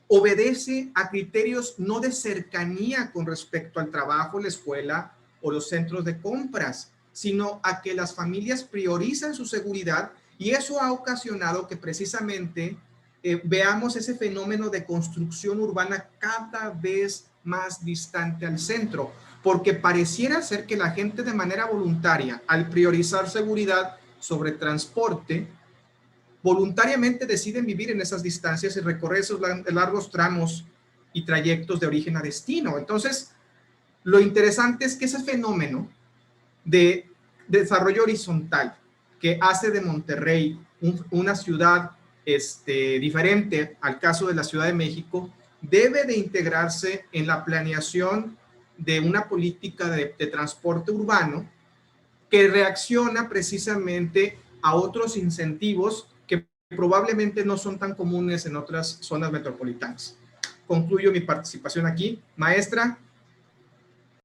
obedece a criterios no de cercanía con respecto al trabajo, la escuela o los centros de compras, sino a que las familias priorizan su seguridad, y eso ha ocasionado que precisamente veamos ese fenómeno de construcción urbana cada vez más distante al centro, porque pareciera ser que la gente de manera voluntaria, al priorizar seguridad sobre transporte, voluntariamente deciden vivir en esas distancias y recorrer esos largos tramos y trayectos de origen a destino. Entonces, lo interesante es que ese fenómeno de desarrollo horizontal que hace de Monterrey una ciudad diferente al caso de la Ciudad de México, debe de integrarse en la planeación de una política de transporte urbano que reacciona precisamente a otros incentivos que probablemente no son tan comunes en otras zonas metropolitanas. Concluyo mi participación aquí. Maestra.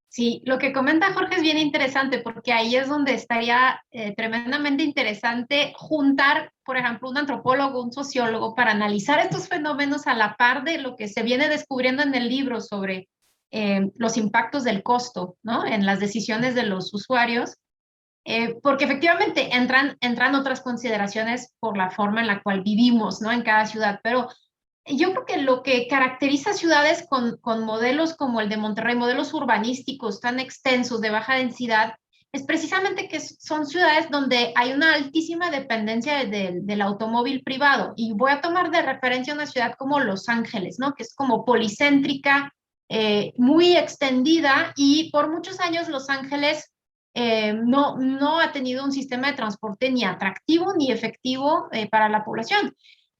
Sí, lo que comenta Jorge es bien interesante porque ahí es donde estaría tremendamente interesante juntar, por ejemplo, un antropólogo, un sociólogo para analizar estos fenómenos a la par de lo que se viene descubriendo en el libro sobre los impactos del costo, ¿no? En las decisiones de los usuarios, porque efectivamente entran otras consideraciones por la forma en la cual vivimos, ¿no? En cada ciudad, pero yo creo que lo que caracteriza ciudades con modelos como el de Monterrey, modelos urbanísticos tan extensos de baja densidad, es precisamente que son ciudades donde hay una altísima dependencia del automóvil privado. Y voy a tomar de referencia una ciudad como Los Ángeles, ¿no? Que es como policéntrica, muy extendida, y por muchos años Los Ángeles no ha tenido un sistema de transporte ni atractivo ni efectivo para la población.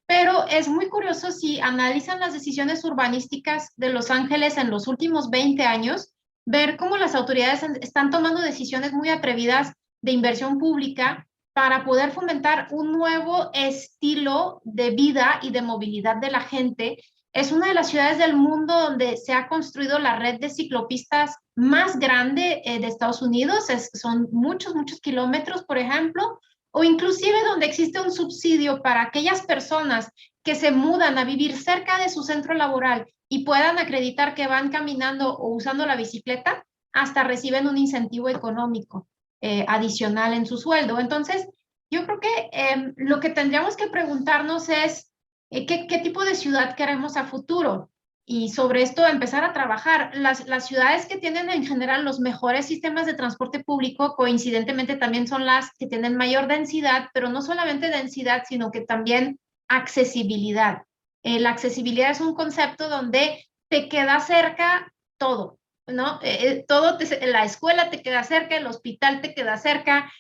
Pero es muy curioso si analizan las decisiones urbanísticas de Los Ángeles en los últimos 20 años, ver cómo las autoridades están tomando decisiones muy atrevidas de inversión pública para poder fomentar un nuevo estilo de vida y de movilidad de la gente. Es una de las ciudades del mundo donde se ha construido la red de ciclopistas más grande de Estados Unidos. Son muchos kilómetros, por ejemplo, o inclusive donde existe un subsidio para aquellas personas que se mudan a vivir cerca de su centro laboral y puedan acreditar que van caminando o usando la bicicleta, hasta reciben un incentivo económico adicional en su sueldo. Entonces, yo creo que lo que tendríamos que preguntarnos es ¿qué tipo de ciudad queremos a futuro? Y sobre esto empezar a trabajar. Las ciudades que tienen en general los mejores sistemas de transporte público, coincidentemente también son las que tienen mayor densidad, pero no solamente densidad, sino que también accesibilidad. La accesibilidad es un concepto donde te queda cerca todo, ¿no? La escuela te queda cerca, el hospital te queda cerca,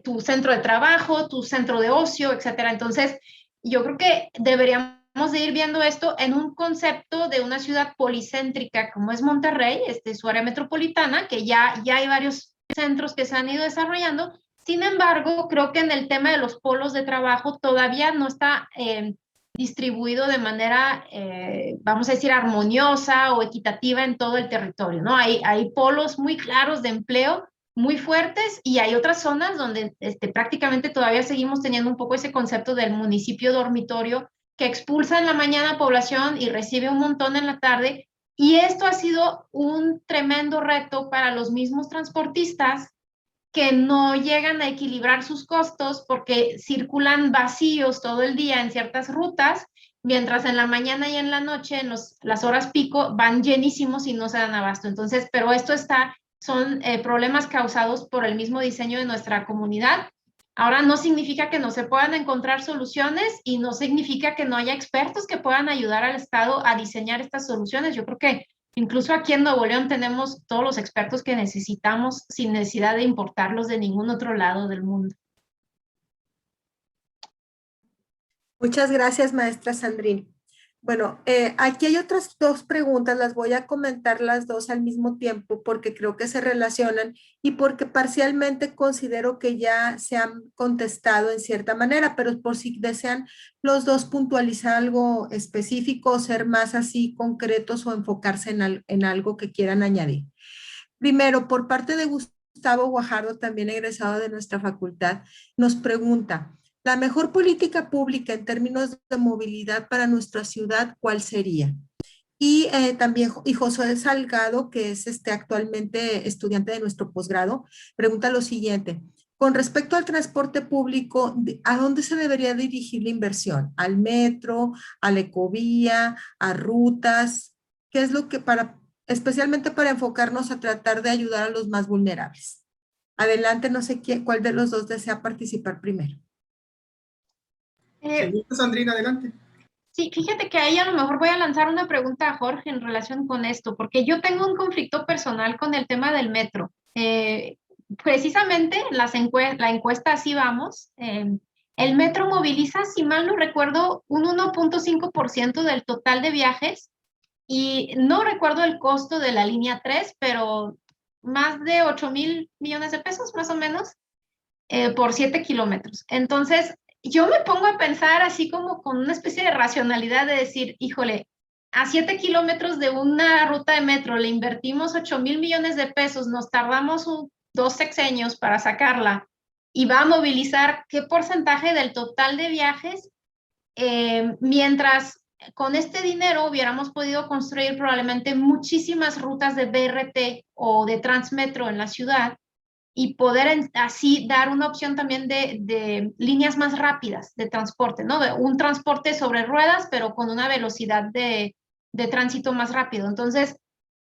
tu centro de trabajo, tu centro de ocio, etcétera. Entonces, yo creo que deberíamos de ir viendo esto en un concepto de una ciudad policéntrica como es Monterrey, su área metropolitana, que ya hay varios centros que se han ido desarrollando. Sin embargo, creo que en el tema de los polos de trabajo todavía no está distribuido de manera, vamos a decir, armoniosa o equitativa en todo el territorio, ¿no? Hay polos muy claros de empleo, muy fuertes, y hay otras zonas donde prácticamente todavía seguimos teniendo un poco ese concepto del municipio dormitorio, que expulsa en la mañana población y recibe un montón en la tarde, y esto ha sido un tremendo reto para los mismos transportistas, que no llegan a equilibrar sus costos porque circulan vacíos todo el día en ciertas rutas, mientras en la mañana y en la noche, en las horas pico, van llenísimos y no se dan abasto. Entonces, pero son problemas causados por el mismo diseño de nuestra comunidad. Ahora, no significa que no se puedan encontrar soluciones, y no significa que no haya expertos que puedan ayudar al Estado a diseñar estas soluciones. Yo creo que incluso aquí en Nuevo León tenemos todos los expertos que necesitamos sin necesidad de importarlos de ningún otro lado del mundo. Muchas gracias, maestra Sandrine. Bueno, aquí hay otras dos preguntas, las voy a comentar las dos al mismo tiempo porque creo que se relacionan y porque parcialmente considero que ya se han contestado en cierta manera, pero por si desean los dos puntualizar algo específico, ser más así concretos o enfocarse en algo que quieran añadir. Primero, por parte de Gustavo Guajardo, también egresado de nuestra facultad, nos pregunta: la mejor política pública en términos de movilidad para nuestra ciudad, ¿cuál sería? Y también Josué Salgado, que es actualmente estudiante de nuestro posgrado, pregunta lo siguiente: con respecto al transporte público, ¿a dónde se debería dirigir la inversión? ¿Al metro, a la ecovía, a rutas? ¿Qué es lo que especialmente para enfocarnos a tratar de ayudar a los más vulnerables? Adelante, no sé cuál de los dos desea participar primero. Sandrina, adelante. Sí, fíjate que ahí a lo mejor voy a lanzar una pregunta a Jorge en relación con esto, porque yo tengo un conflicto personal con el tema del metro. Precisamente la encuesta Así Vamos, el metro moviliza, si mal no recuerdo, un 1.5% del total de viajes, y no recuerdo el costo de la línea 3, pero más de 8,000 millones de pesos, más o menos, por 7 kilómetros. Entonces, yo me pongo a pensar así como con una especie de racionalidad de decir, híjole, a 7 kilómetros de una ruta de metro le invertimos 8,000 millones de pesos, nos tardamos 2 sexenios para sacarla, y va a movilizar qué porcentaje del total de viajes, mientras con este dinero hubiéramos podido construir probablemente muchísimas rutas de BRT o de Transmetro en la ciudad, y poder así dar una opción también de líneas más rápidas de transporte, ¿no? De un transporte sobre ruedas, pero con una velocidad de tránsito más rápido. Entonces,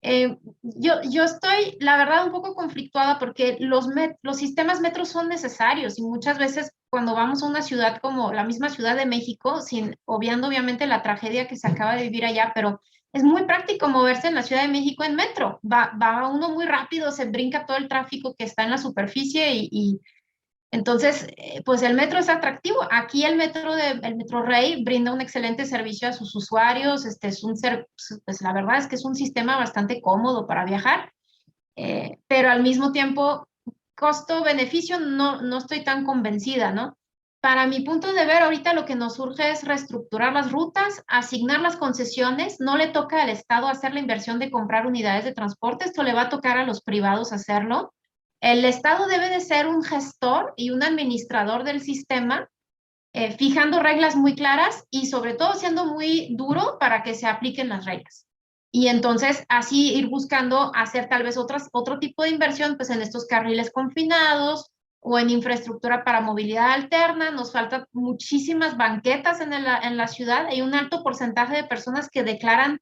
yo estoy, la verdad, un poco conflictuada porque los sistemas metros son necesarios, y muchas veces cuando vamos a una ciudad como la misma Ciudad de México, obviando obviamente la tragedia que se acaba de vivir allá, pero es muy práctico moverse en la Ciudad de México en metro. Va uno muy rápido, se brinca todo el tráfico que está en la superficie, y entonces, pues el metro es atractivo. Aquí el Metro Rey brinda un excelente servicio a sus usuarios. Pues la verdad es que es un sistema bastante cómodo para viajar, pero al mismo tiempo, costo-beneficio, no estoy tan convencida, ¿no? Para mi punto de ver, ahorita lo que nos urge es reestructurar las rutas, asignar las concesiones. No le toca al Estado hacer la inversión de comprar unidades de transporte, esto le va a tocar a los privados hacerlo. El Estado debe de ser un gestor y un administrador del sistema, fijando reglas muy claras y sobre todo siendo muy duro para que se apliquen las reglas. Y entonces así ir buscando hacer tal vez otro tipo de inversión, pues en estos carriles confinados o en infraestructura para movilidad alterna. Nos faltan muchísimas banquetas en la ciudad. Hay un alto porcentaje de personas que declaran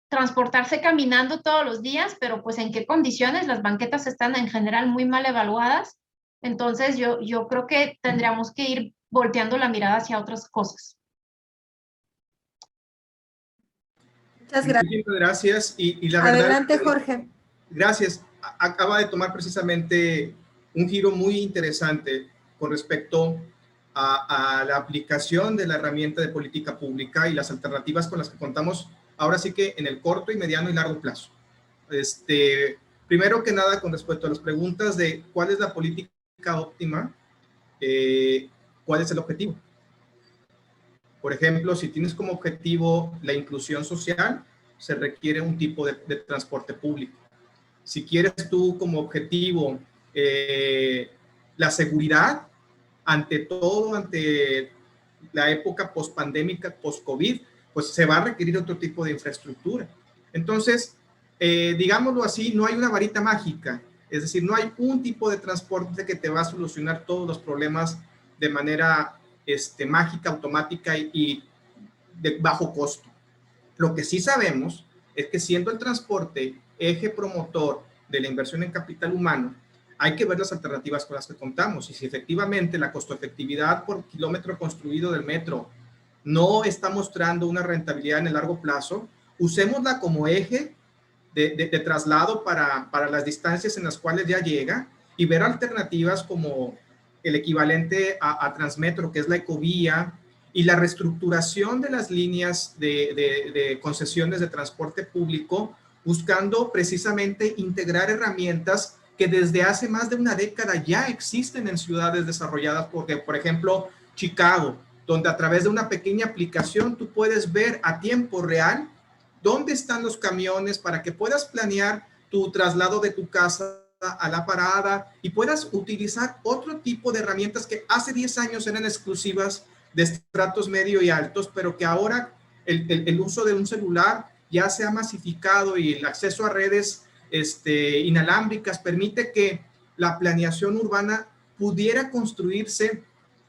transportarse caminando todos los días, pero pues en qué condiciones. Las banquetas están en general muy mal evaluadas. Entonces yo creo que tendríamos que ir volteando la mirada hacia otras cosas. Muchas gracias. Muchísimas gracias. Y la Adelante, verdad, Jorge. Gracias. Acaba de tomar precisamente un giro muy interesante con respecto a la aplicación de la herramienta de política pública y las alternativas con las que contamos ahora sí que en el corto y mediano y largo plazo. Primero que nada, con respecto a las preguntas de cuál es la política óptima, cuál es el objetivo. Por ejemplo, si tienes como objetivo la inclusión social, se requiere un tipo de transporte público. Si quieres tú como objetivo la seguridad, ante todo, ante la época post-pandémica, post-COVID, pues se va a requerir otro tipo de infraestructura. Entonces, digámoslo así, no hay una varita mágica, es decir, no hay un tipo de transporte que te va a solucionar todos los problemas de manera mágica, automática y de bajo costo. Lo que sí sabemos es que siendo el transporte eje promotor de la inversión en capital humano, hay que ver las alternativas con las que contamos y si efectivamente la costo-efectividad por kilómetro construido del metro no está mostrando una rentabilidad en el largo plazo, usémosla como eje de traslado para las distancias en las cuales ya llega y ver alternativas como el equivalente a Transmetro, que es la ecovía, y la reestructuración de las líneas de concesiones de transporte público, buscando precisamente integrar herramientas que desde hace más de una década ya existen en ciudades desarrolladas, porque, por ejemplo, Chicago, donde a través de una pequeña aplicación tú puedes ver a tiempo real dónde están los camiones para que puedas planear tu traslado de tu casa a la parada y puedas utilizar otro tipo de herramientas que hace 10 años eran exclusivas de estratos medio y altos, pero que ahora el uso de un celular ya se ha masificado y el acceso a redes inalámbricas permite que la planeación urbana pudiera construirse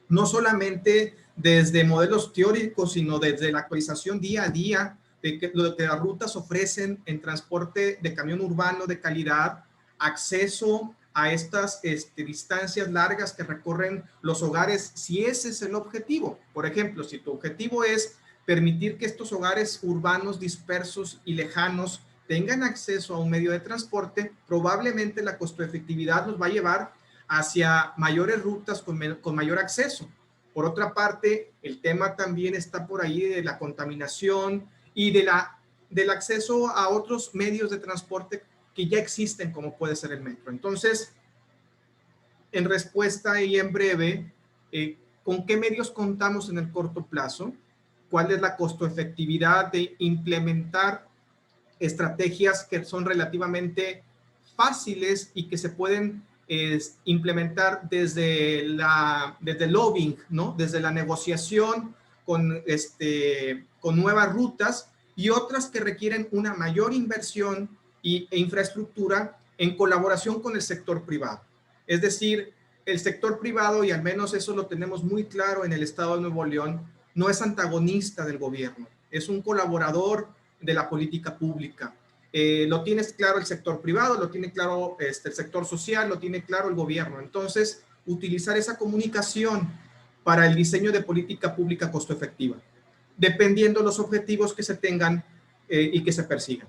no solamente desde modelos teóricos, sino desde la actualización día a día de lo que las rutas ofrecen en transporte de camión urbano de calidad, acceso a estas distancias largas que recorren los hogares, si ese es el objetivo. Por ejemplo, si tu objetivo es permitir que estos hogares urbanos dispersos y lejanos tengan acceso a un medio de transporte, probablemente la costo-efectividad nos va a llevar hacia mayores rutas con mayor acceso. Por otra parte, el tema también está por ahí de la contaminación y del acceso a otros medios de transporte que ya existen, como puede ser el metro. Entonces, en respuesta y en breve, ¿con qué medios contamos en el corto plazo? ¿Cuál es la costo-efectividad de implementar estrategias que son relativamente fáciles y que se pueden implementar desde el lobbying, ¿no? Desde la negociación con nuevas rutas y otras que requieren una mayor inversión e infraestructura en colaboración con el sector privado. Es decir, el sector privado, y al menos eso lo tenemos muy claro en el estado de Nuevo León, no es antagonista del gobierno, es un colaborador de la política pública. Lo tiene claro el sector privado, lo tiene claro el sector social, lo tiene claro el gobierno. Entonces, utilizar esa comunicación para el diseño de política pública costo efectiva, dependiendo de los objetivos que se tengan y que se persigan.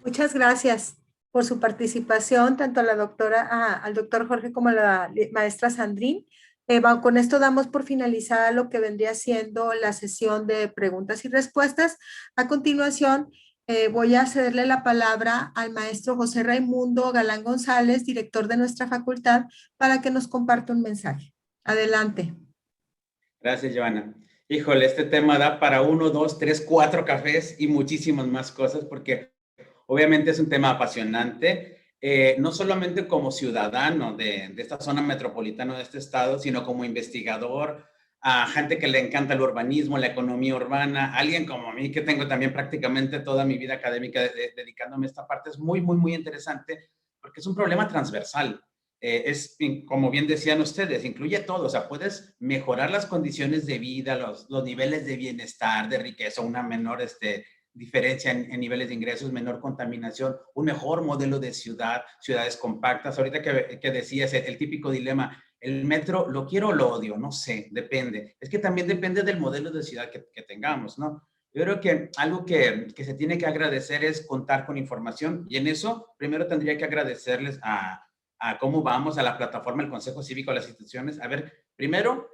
Muchas gracias por su participación, tanto a al doctor Jorge como a la maestra Sandrine. Con esto damos por finalizada lo que vendría siendo la sesión de preguntas y respuestas. A continuación, voy a cederle la palabra al maestro José Raimundo Galán González, director de nuestra facultad, para que nos comparta un mensaje. Adelante. Gracias, Joana. Híjole, este tema da para 1, 2, 3, 4 cafés y muchísimas más cosas porque obviamente es un tema apasionante, no solamente como ciudadano de esta zona metropolitana de este estado, sino como investigador, a gente que le encanta el urbanismo, la economía urbana, alguien como a mí que tengo también prácticamente toda mi vida académica dedicándome a esta parte. Es muy, muy, muy interesante porque es un problema transversal. Es, como bien decían ustedes, incluye todo, o sea, puedes mejorar las condiciones de vida, los niveles de bienestar, de riqueza, una menor diferencia en niveles de ingresos, menor contaminación, un mejor modelo de ciudades compactas. Ahorita que decías el típico dilema, el metro, ¿lo quiero o lo odio? No sé, depende. Es que también depende del modelo de ciudad que tengamos, ¿no? Yo creo que algo que se tiene que agradecer es contar con información y en eso primero tendría que agradecerles a cómo vamos, a la plataforma, el Consejo Cívico, a las instituciones, a ver Primero,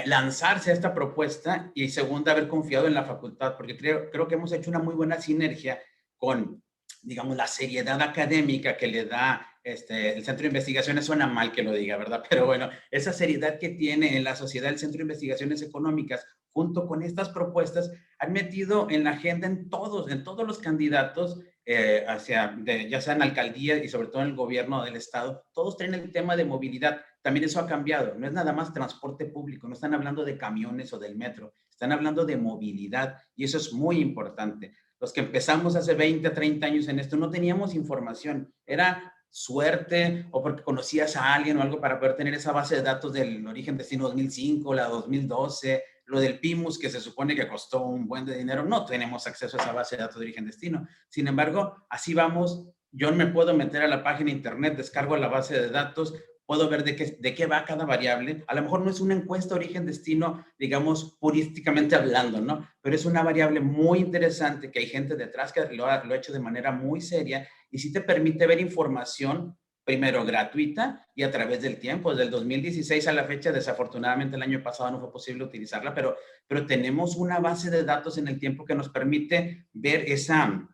lanzarse a esta propuesta y segunda, haber confiado en la facultad, porque creo que hemos hecho una muy buena sinergia con, digamos, la seriedad académica que le da el Centro de Investigaciones. Suena mal que lo diga, ¿verdad? Pero bueno, esa seriedad que tiene en la sociedad el Centro de Investigaciones Económicas, junto con estas propuestas, han metido en la agenda en todos los candidatos, ya sea en alcaldía y sobre todo en el gobierno del estado, todos traen el tema de movilidad. También eso ha cambiado, no es nada más transporte público, no están hablando de camiones o del metro, están hablando de movilidad y eso es muy importante. Los que empezamos hace 20, 30 años en esto no teníamos información, era suerte o porque conocías a alguien o algo para poder tener esa base de datos del origen destino 2005, la 2012, lo del PIMUS que se supone que costó un buen de dinero, no tenemos acceso a esa base de datos de origen destino. Sin embargo, así vamos, yo me puedo meter a la página internet, descargo la base de datos, puedo ver de qué va cada variable. A lo mejor no es una encuesta origen-destino, digamos, purísticamente hablando, ¿no? Pero es una variable muy interesante que hay gente detrás que lo ha hecho de manera muy seria y sí te permite ver información, primero gratuita y a través del tiempo. Desde el 2016 a la fecha, desafortunadamente el año pasado no fue posible utilizarla, pero tenemos una base de datos en el tiempo que nos permite ver esa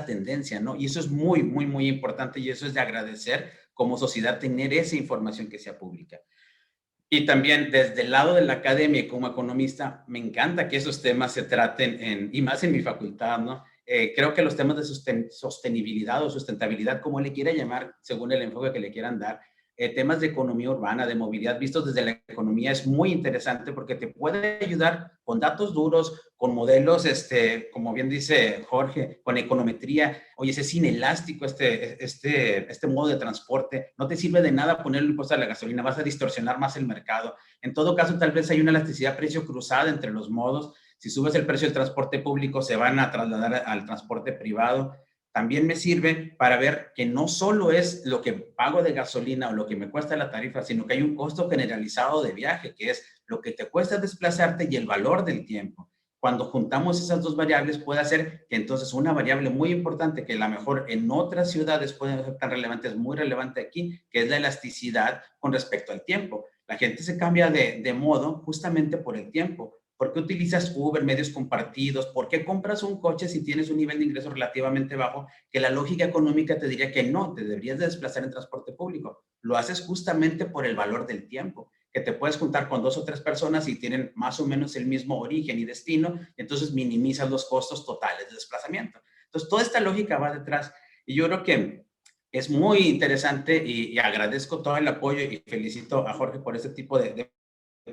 tendencia, ¿no? Y eso es muy, muy, muy importante y eso es de agradecer como sociedad tener esa información que sea pública. Y también desde el lado de la academia y como economista, me encanta que esos temas se traten y más en mi facultad, ¿no? Creo que los temas de sostenibilidad o sustentabilidad, como le quiera llamar, según el enfoque que le quieran dar, temas de economía urbana, de movilidad, vistos desde la economía, es muy interesante porque te puede ayudar con datos duros, con modelos, como bien dice Jorge, con econometría. Oye, es inelástico este modo de transporte. No te sirve de nada ponerle impuesto a la gasolina, vas a distorsionar más el mercado. En todo caso, tal vez hay una elasticidad precio cruzada entre los modos. Si subes el precio del transporte público, se van a trasladar al transporte privado. También me sirve para ver que no solo es lo que pago de gasolina o lo que me cuesta la tarifa, sino que hay un costo generalizado de viaje, que es lo que te cuesta desplazarte y el valor del tiempo. Cuando juntamos esas dos variables puede hacer que entonces una variable muy importante que a lo mejor en otras ciudades puede ser tan relevante, es muy relevante aquí, que es la elasticidad con respecto al tiempo. La gente se cambia de modo justamente por el tiempo. ¿Por qué utilizas Uber, medios compartidos? ¿Por qué compras un coche si tienes un nivel de ingreso relativamente bajo? Que la lógica económica te diría que no, te deberías de desplazar en transporte público. Lo haces justamente por el valor del tiempo, que te puedes juntar con 2 o 3 personas y tienen más o menos el mismo origen y destino, entonces minimizas los costos totales de desplazamiento. Entonces, toda esta lógica va detrás y yo creo que es muy interesante y agradezco todo el apoyo y felicito a Jorge por este tipo de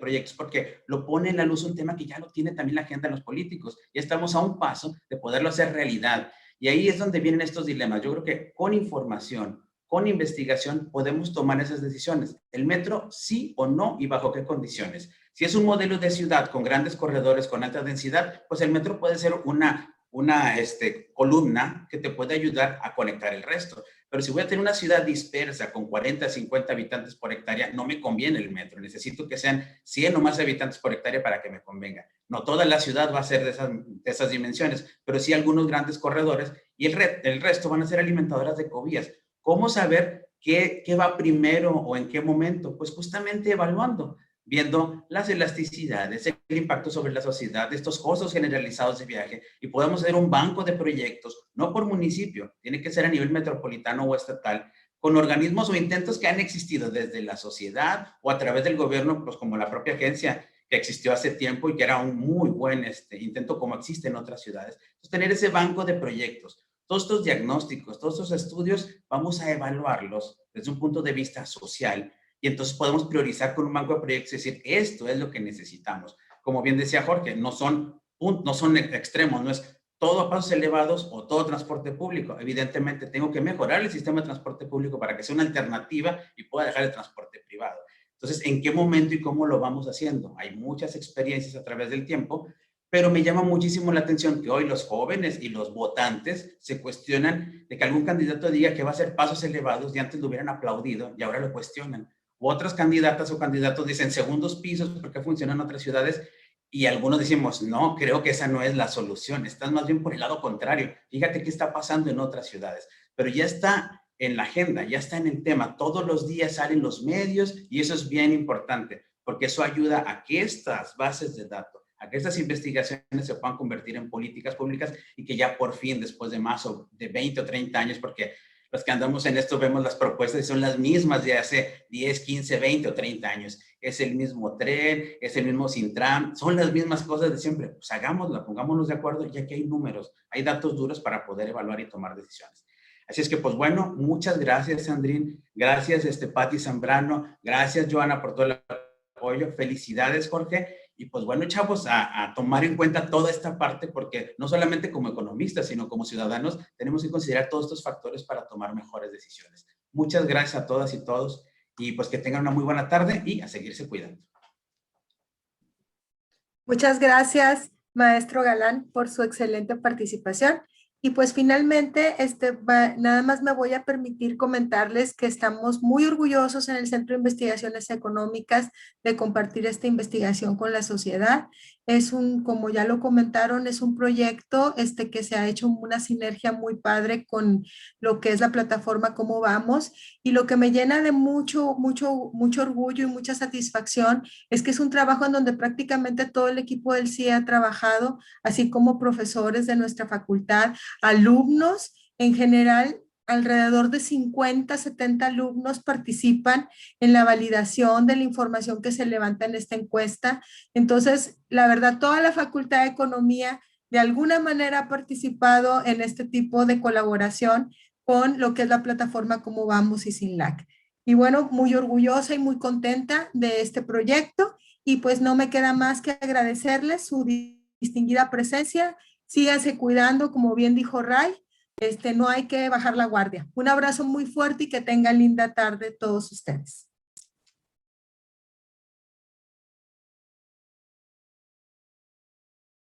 proyectos porque lo pone en la luz un tema que ya lo tiene también la agenda de los políticos. Ya estamos a un paso de poderlo hacer realidad. Y ahí es donde vienen estos dilemas. Yo creo que con información, con investigación, podemos tomar esas decisiones. El metro, sí o no y bajo qué condiciones. Si es un modelo de ciudad con grandes corredores, con alta densidad, pues el metro puede ser una columna que te puede ayudar a conectar el resto. Pero si voy a tener una ciudad dispersa con 40, 50 habitantes por hectárea, no me conviene el metro. Necesito que sean 100 o más habitantes por hectárea para que me convenga. No toda la ciudad va a ser de esas dimensiones, pero sí algunos grandes corredores y el resto van a ser alimentadoras de ecovías. ¿Cómo saber qué va primero o en qué momento? Pues justamente evaluando, viendo las elasticidades, el impacto sobre la sociedad, estos costos generalizados de viaje y podemos hacer un banco de proyectos, no por municipio, tiene que ser a nivel metropolitano o estatal, con organismos o intentos que han existido desde la sociedad o a través del gobierno, pues como la propia agencia que existió hace tiempo y que era un muy buen intento como existe en otras ciudades. Entonces, tener ese banco de proyectos, todos estos diagnósticos, todos estos estudios, vamos a evaluarlos desde un punto de vista social. Y entonces podemos priorizar con un banco de proyectos y decir, esto es lo que necesitamos. Como bien decía Jorge, no son extremos, no es todo a pasos elevados o todo transporte público. Evidentemente, tengo que mejorar el sistema de transporte público para que sea una alternativa y pueda dejar el transporte privado. Entonces, ¿en qué momento y cómo lo vamos haciendo? Hay muchas experiencias a través del tiempo, pero me llama muchísimo la atención que hoy los jóvenes y los votantes se cuestionan de que algún candidato diga que va a hacer pasos elevados y antes lo hubieran aplaudido y ahora lo cuestionan. U otras candidatas o candidatos dicen segundos pisos porque funcionan en otras ciudades y algunos decimos, no, creo que esa no es la solución, estás más bien por el lado contrario. Fíjate qué está pasando en otras ciudades, pero ya está en la agenda, ya está en el tema, todos los días salen los medios y eso es bien importante. porque eso ayuda a que estas bases de datos, a que estas investigaciones se puedan convertir en políticas públicas y que ya por fin, después de más de 20 o 30 años, porque los que andamos en esto vemos las propuestas y son las mismas de hace 10, 15, 20 o 30 años. Es el mismo tren, es el mismo Sintram, son las mismas cosas de siempre. Pues hagámosla, pongámonos de acuerdo, ya que hay números, hay datos duros para poder evaluar y tomar decisiones. Así es que, pues bueno, muchas gracias, Sandrine. Gracias, Pati Zambrano. Gracias, Joana, por todo el apoyo. Felicidades, Jorge. Y pues bueno, chavos, a tomar en cuenta toda esta parte, porque no solamente como economistas, sino como ciudadanos, tenemos que considerar todos estos factores para tomar mejores decisiones. Muchas gracias a todas y todos, y pues que tengan una muy buena tarde y a seguirse cuidando. Muchas gracias, maestro Galán, por su excelente participación. Y pues finalmente, nada más me voy a permitir comentarles que estamos muy orgullosos en el Centro de Investigaciones Económicas de compartir esta investigación con la sociedad. Es como ya lo comentaron, es un proyecto que se ha hecho una sinergia muy padre con lo que es la plataforma Cómo Vamos, y lo que me llena de mucho orgullo y mucha satisfacción es que es un trabajo en donde prácticamente todo el equipo del CIE ha trabajado, así como profesores de nuestra facultad, alumnos en general. Alrededor de 50, 70 alumnos participan en la validación de la información que se levanta en esta encuesta. Entonces, la verdad, toda la Facultad de Economía de alguna manera ha participado en este tipo de colaboración con lo que es la plataforma Cómo Vamos y SINLAC. Y bueno, muy orgullosa y muy contenta de este proyecto, y pues no me queda más que agradecerles su distinguida presencia. Síganse cuidando, como bien dijo Ray, no hay que bajar la guardia. Un abrazo muy fuerte y que tengan linda tarde todos ustedes.